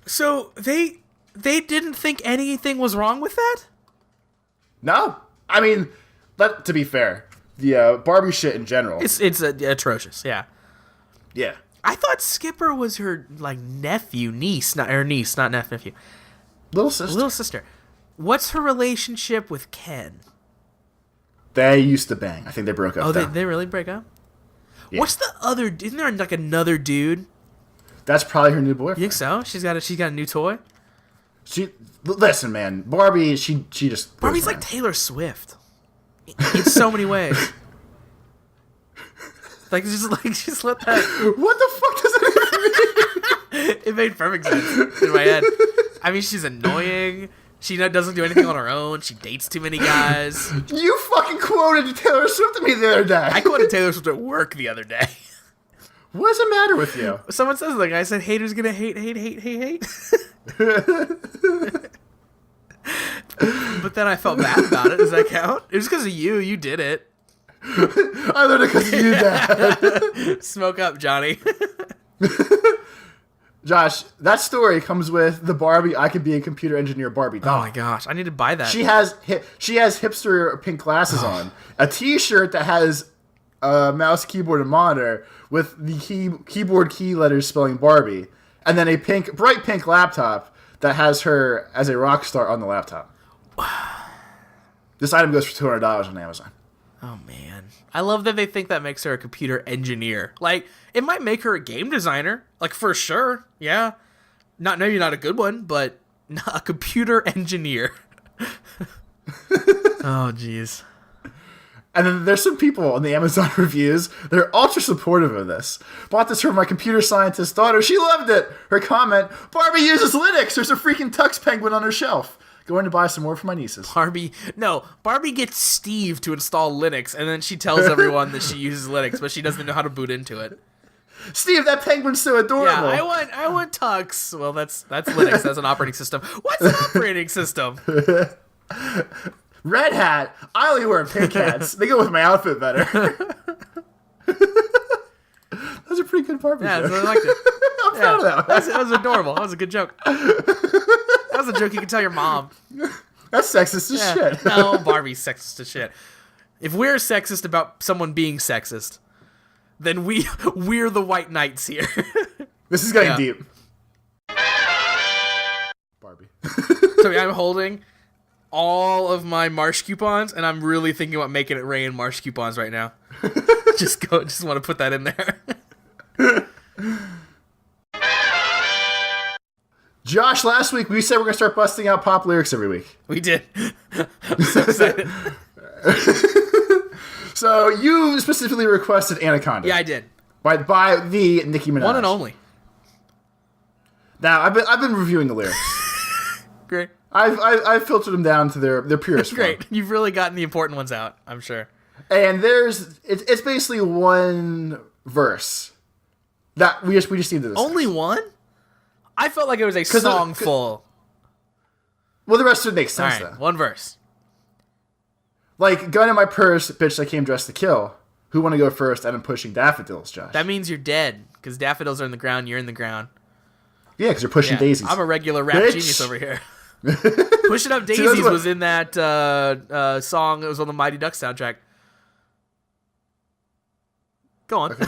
So they didn't think anything was wrong with that? No. I mean, to be fair, the Barbie shit in general. It's atrocious, yeah. Yeah. I thought Skipper was her, like, niece, not nephew. Little sister. What's her relationship with Ken? They used to bang. I think they broke up. Oh, they really break up? Yeah. What's the other... Isn't there, like, another dude? That's probably her new boyfriend. You think so? She's got a new toy? Listen, man. Barbie, she just... Barbie's like Taylor Swift. In so many ways. Just let that... What the fuck does that even mean? It made perfect sense in my head. I mean, she's annoying. She doesn't do anything on her own. She dates too many guys. You fucking quoted Taylor Swift to me the other day. I quoted Taylor Swift at work the other day. What is the matter with you? Someone says, like, I said, haters gonna hate. But then I felt bad about it. Does that count? It was because of you. You did it. I learned it because of you, Dad. Smoke up, Johnny. Josh, that story comes with the Barbie I Could Be a Computer Engineer Barbie doll. Oh my gosh, I need to buy that. She has hipster pink glasses on, a T-shirt that has a mouse, keyboard, and monitor with the keyboard key letters spelling Barbie, and then a bright pink laptop that has her as a rock star on the laptop. This item goes for $200 on Amazon. Oh man, I love that they think that makes her a computer engineer. Like, it might make her a game designer, like, for sure. Yeah, maybe not a good one, but a computer engineer. Oh jeez. And then there's some people in the Amazon reviews that are ultra supportive of this. Bought this for my computer scientist daughter. She loved it. Her comment: Barbie uses Linux. There's a freaking Tux Penguin on her shelf. Going to buy some more for my nieces. Barbie gets Steve to install Linux, and then she tells everyone that she uses Linux, but she doesn't know how to boot into it. Steve, that penguin's so adorable. Yeah, I want Tux. Well, that's Linux. That's an operating system. What's an operating system? Red Hat. I only wear pink hats. They go with my outfit better. That was a pretty good Barbie joke. I liked it. I'm proud of that one. That was adorable. That was a good joke. That was a joke you can tell your mom. That's sexist as shit. No, Barbie's sexist as shit. If we're sexist about someone being sexist, then we're the white knights here. This is getting deep. Barbie. So I'm holding all of my Marsh coupons, and I'm really thinking about making it rain Marsh coupons right now. Just want to put that in there. Josh, last week we said we're going to start busting out pop lyrics every week. We did. I'm so excited. So you specifically requested Anaconda. Yeah, I did. By the Nicki Minaj. One and only. Now, I've been reviewing the lyrics. Great. I've filtered them down to their purest form. Great. You've really gotten the important ones out, I'm sure. And it's basically one verse that we just need to discuss. Only one? I felt like it was a song full. Well, the rest of it makes sense, though. though. One verse. Like, gun in my purse, bitch, I came dressed to kill. Who want to go first? I've been pushing daffodils, Josh. That means you're dead, because daffodils are in the ground, you're in the ground. Yeah, because you're pushing daisies. I'm a regular rap genius over here. Pushing Up Daisies was in that song that was on the Mighty Ducks soundtrack. Go on. Okay.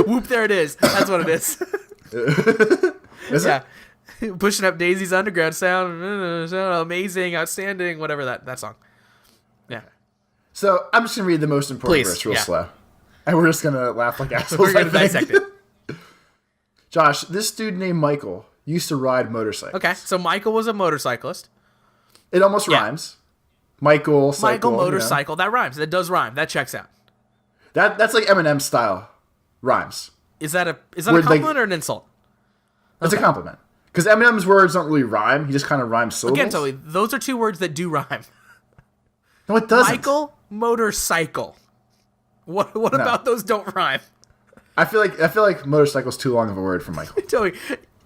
Whoop, there it is. That's what it is. Is it? Pushing Up Daisy's underground sound, amazing, outstanding, whatever that song. Yeah. So I'm just gonna read the most important Please, verse real yeah. slow, and we're just gonna laugh like assholes. We're gonna I think. dissect it. Josh, this dude named Michael used to ride motorcycles. Okay, so Michael was a motorcyclist. It almost Yeah. rhymes. Michael, cycle, Michael you know. motorcycle. That rhymes. That does rhyme. That checks out. That's like Eminem style rhymes. Is that a Where, like- compliment or an insult? It's a compliment. Because Eminem's words don't really rhyme. He just kind of rhymes syllables. Again, Toby, those are two words that do rhyme. No, it doesn't. Michael motorcycle. What about those don't rhyme? I feel like motorcycle's too long of a word for Michael. Toby,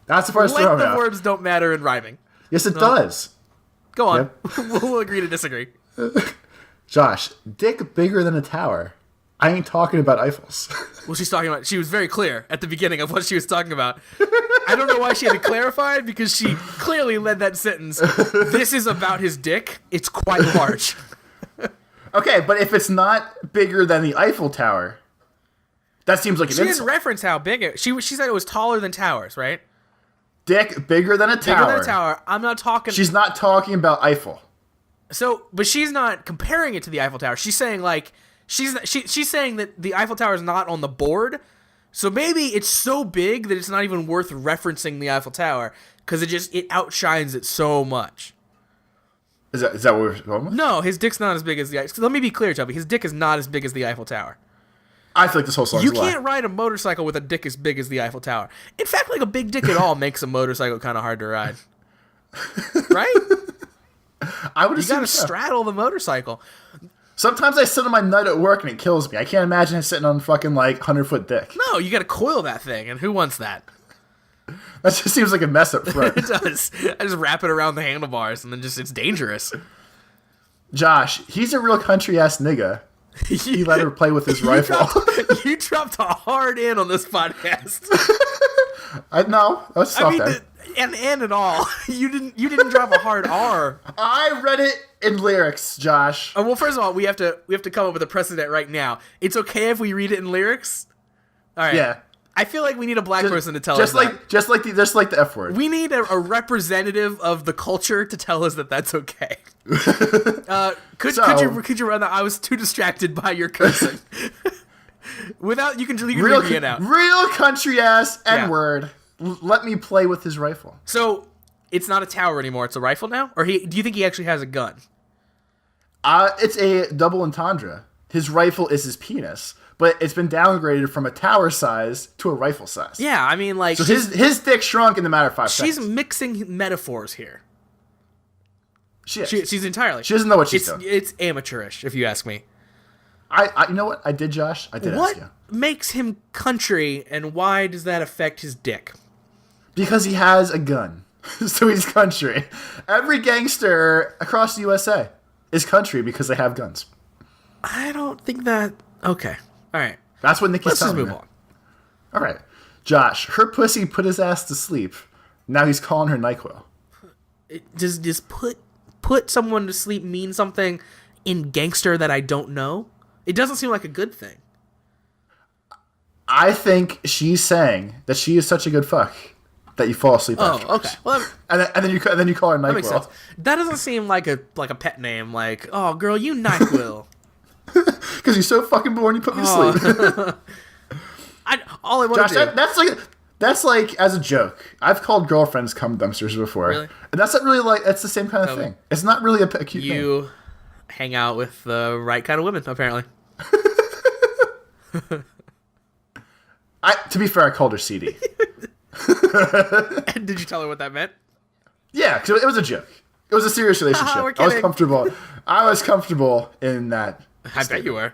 That's the first length throw of out. words don't matter in rhyming. Yes, it does. Go on. Yep. We'll agree to disagree. Josh, dick bigger than a tower. I ain't talking about Eiffels. Well, she's talking about. She was very clear at the beginning of what she was talking about. I don't know why she had to clarify it because she clearly led that sentence. This is about his dick. It's quite large. Okay, but if it's not bigger than the Eiffel Tower, that seems like an She didn't insult. reference how big it. She said it was taller than towers, right? Dick bigger than a tower. Bigger than a tower. I'm not talking. She's not talking about Eiffel. So, but she's not comparing it to the Eiffel Tower. She's saying like she's saying that the Eiffel Tower is not on the board. So maybe it's so big that it's not even worth referencing the Eiffel Tower because it outshines it so much. Is that what we're going with? No, his dick's not as big as the Eiffel. Let me be clear, Toby. His dick is not as big as the Eiffel Tower. I feel like this whole song is You a lie. can't ride a motorcycle with a dick as big as the Eiffel Tower. In fact, like a big dick at all makes a motorcycle kind of hard to ride. Right? I would You assume gotta so. straddle the motorcycle. Sometimes I sit on my nut at work and it kills me. I can't imagine it sitting on fucking like 100-foot dick. No, you gotta coil that thing, and who wants that? That just seems like a mess up front. It does. I just wrap it around the handlebars, and then it's dangerous. Josh, he's a real country ass nigga. He let her play with his rifle. You dropped a hard in on this podcast. No, that's I soft mean, end. and at all. You didn't drop a hard R. I read it in lyrics, Josh. Well, first of all, we have to come up with a precedent right now. It's okay if we read it in lyrics. All right. Yeah. I feel like we need a black person to tell just us like that. just like the F word. We need a representative of the culture to tell us that that's okay. Could you run that? I was too distracted by your cursing. Without you can read it out. Real country ass Yeah. N word. Let me play with his rifle. So it's not a tower anymore. It's a rifle now. Or do you think he actually has a gun? It's a double entendre. His rifle is his penis, but it's been downgraded from a tower size to a rifle size. Yeah, I mean, like So his dick shrunk in the matter of 5 she's seconds. mixing metaphors here. She's She's entirely. She doesn't know what she's doing. It's amateurish, if you ask me. I you know what I did, Josh? I did What ask you. makes him country, and why does that affect his dick? Because he has a gun. So he's country. Every gangster across the USA is country because they have guns. I don't think that. Okay, all right. That's what Nikki's Let's just telling move me. on. All right. Josh, her pussy put his ass to sleep. Now he's calling her NyQuil. Does put someone to sleep mean something in gangster that I don't know? It doesn't seem like a good thing. I think she's saying that she is such a good fuck that you fall asleep Oh, afterwards. okay. Well, And then you call her that makes sense. NyQuil. That doesn't seem like a pet name. Like, oh, girl, you NyQuil. Because you're so fucking bored and you put me to sleep. All I want Josh, to do. that's like as a joke. I've called girlfriends cum dumpsters before. Really? And that's not really like, it's the same kind of thing. It's not really a cute thing. You hang out with the right kind of women, apparently. To be fair, I called her CD. Did you tell her what that meant? Yeah, because it was a joke. It was a serious relationship. We're I was kidding. comfortable. I was comfortable in that. I bet you were.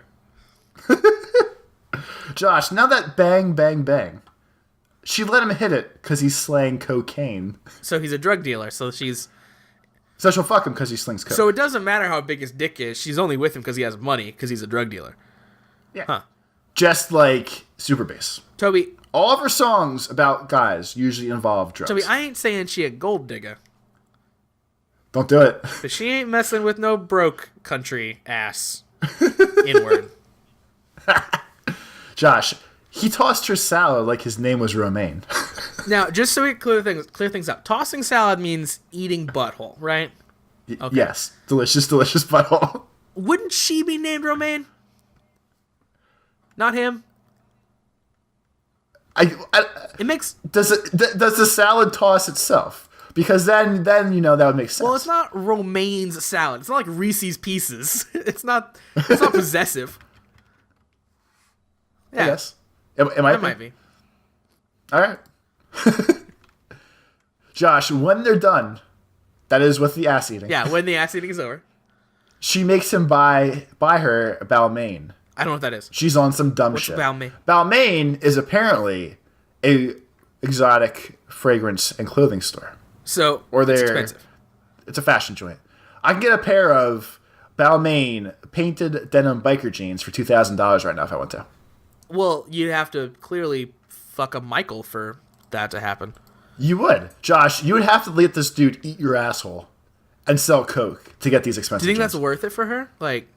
Josh, now that bang, bang, bang, she let him hit it because he's slaying cocaine. So he's a drug dealer. So So she'll fuck him because he slings coke. So it doesn't matter how big his dick is. She's only with him because he has money because he's a drug dealer. yeah. Huh. Just like Super Bass. Toby, All of her songs about guys usually involve drugs. I ain't saying she a gold digger, Don't do it. but she ain't messing with no broke country ass inward. Josh, he tossed her salad like his name was Romaine. Now, just so we clear things up, tossing salad means eating butthole, right? Okay. Yes. Delicious, delicious butthole. Wouldn't she be named Romaine? Not him. It makes does the salad toss itself? Because then that would make sense. Well, it's not Romaine's salad. It's not like Reese's Pieces. It's not possessive. Yeah. I guess it might be. All right. Josh, when they're done, that is with the ass eating. Yeah, when the ass eating is over. She makes him buy her Balmain. I don't know what that is. She's on some dumb shit. What's Balmain? Balmain is apparently a exotic fragrance and clothing store. So, it's expensive. It's a fashion joint. I can get a pair of Balmain painted denim biker jeans for $2,000 right now if I want to. Well, you'd have to clearly fuck up Michael for that to happen. You would. Josh, you would have to let this dude eat your asshole and sell coke to get these expensive Do you think jeans. that's worth it for her? Like,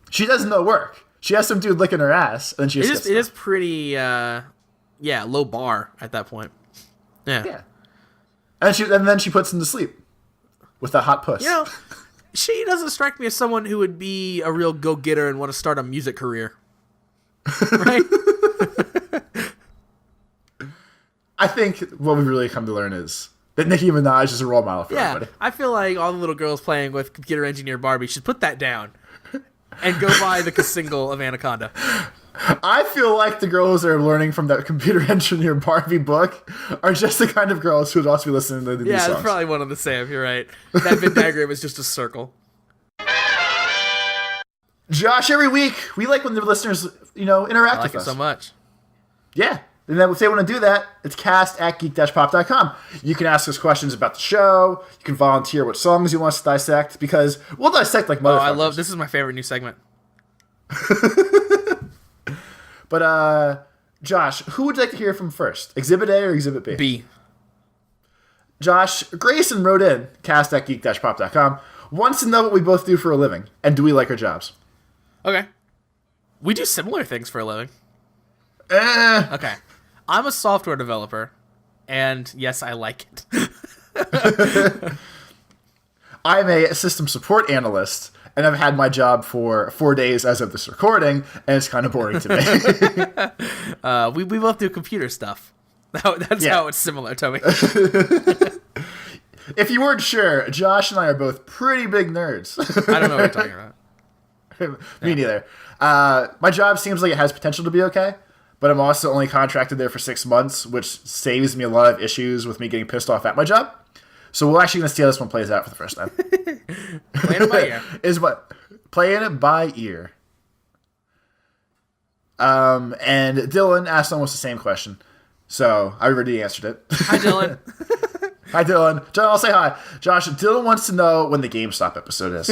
she does no work. She has some dude licking her ass, and then she it is pretty, low bar at that point. Yeah. And then she puts him to sleep with that hot puss. She doesn't strike me as someone who would be a real go-getter and want to start a music career. Right? I think what we really come to learn is that Nicki Minaj is a role model for everybody. I feel like all the little girls playing with computer engineer Barbie should put that down and go buy the single of Anaconda. I feel like the girls that are learning from that computer engineer Barbie book are just the kind of girls who would also be listening to these songs. Yeah, it's probably one of the same. You're right. That Venn diagram is just a circle. Josh, every week, we like when the listeners, interact with us. So much. Yeah. And then if they want to do that, it's cast@geek-pop.com. You can ask us questions about the show. You can volunteer what songs you want us to dissect, because we'll dissect like motherfuckers. This is my favorite new segment. But, Josh, who would you like to hear from first? Exhibit A or Exhibit B? B. Josh, Grayson wrote in, cast@geek-pop.com, wants to know what we both do for a living, and do we like our jobs? Okay. We do similar things for a living. Okay. I'm a software developer, and yes, I like it. I'm a system support analyst, and I've had my job for 4 days as of this recording, and it's kind of boring to me. We both do computer stuff. That's how it's similar to me. If you weren't sure, Josh and I are both pretty big nerds. I don't know what you're talking about. Me neither. My job seems like it has potential to be okay, but I'm also only contracted there for 6 months, which saves me a lot of issues with me getting pissed off at my job. So we're actually going to see how this one plays out for the first time. Playing it by ear. Playing it by ear. And Dylan asked almost the same question, so I already answered it. Hi, Dylan. Hi, Dylan. John, I'll say hi. Josh, Dylan wants to know when the GameStop episode is.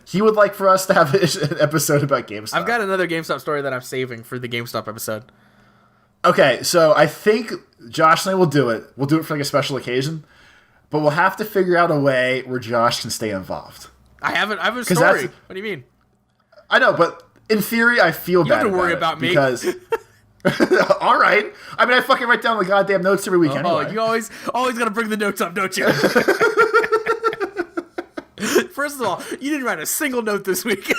He would like for us to have an episode about GameStop. I've got another GameStop story that I'm saving for the GameStop episode. Okay, so I think Josh and I will do it. We'll do it for like a special occasion, but we'll have to figure out a way where Josh can stay involved. I have a story. What do you mean? I know, but in theory, I feel bad. You don't have to worry about me. Because all right. I mean, I fucking write down the goddamn notes every week anyway. Oh, you always got to bring the notes up, don't you? First of all, you didn't write a single note this week.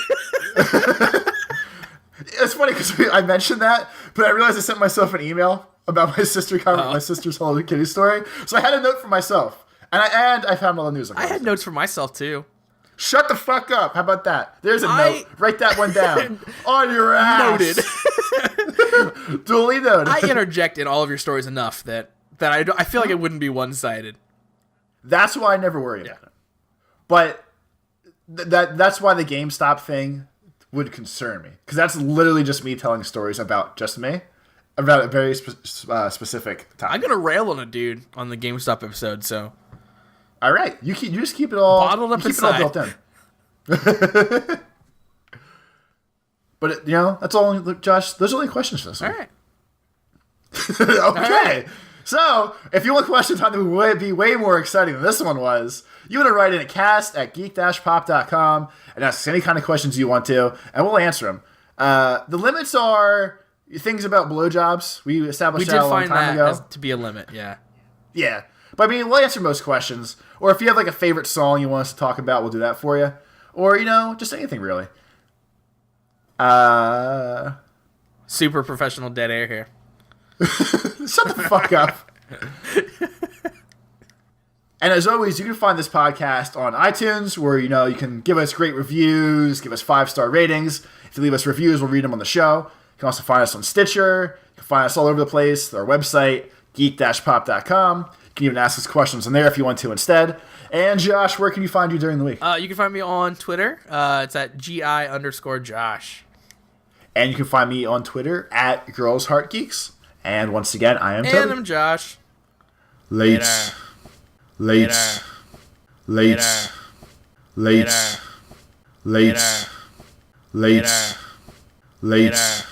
It's funny because I mentioned that, but I realized I sent myself an email about my sister's Hello Kitty story. So I had a note for myself, and I found all the news. I had notes for myself too. Shut the fuck up! How about that? There's a note. Write that one down on your ass. Noted. Duly noted. I interject in all of your stories enough that I feel like it wouldn't be one-sided. That's why I never worry about it. But that's why the GameStop thing would concern me, because that's literally just me telling stories about just me, about a very specific topic. I'm gonna rail on a dude on the GameStop episode, so. All right, you just keep it all bottled up inside. Keep it all built in. But that's all. Josh, those are only questions for this one. All right. Okay. All right. So, if you want questions on to be way more exciting than this one was, you want to write in at cast@geek-pop.com and ask us any kind of questions you want to, and we'll answer them. The limits are things about blowjobs. We established that a long time ago. As to be a limit, yeah. Yeah. But I mean, we'll answer most questions. Or if you have like a favorite song you want us to talk about, we'll do that for you. or, just anything really. Super professional dead air here. Shut the fuck up. And as always, you can find this podcast on iTunes, where, you can give us great reviews, give us 5-star ratings. If you leave us reviews, we'll read them on the show. You can also find us on Stitcher. You can find us all over the place. Our website, geek-pop.com. You can even ask us questions on there if you want to instead. And Josh, where can you find you during the week? You can find me on Twitter. It's at GI_Josh. And you can find me on Twitter at GirlsHeartGeeks. And once again, I am Toby. And I'm Josh. Late.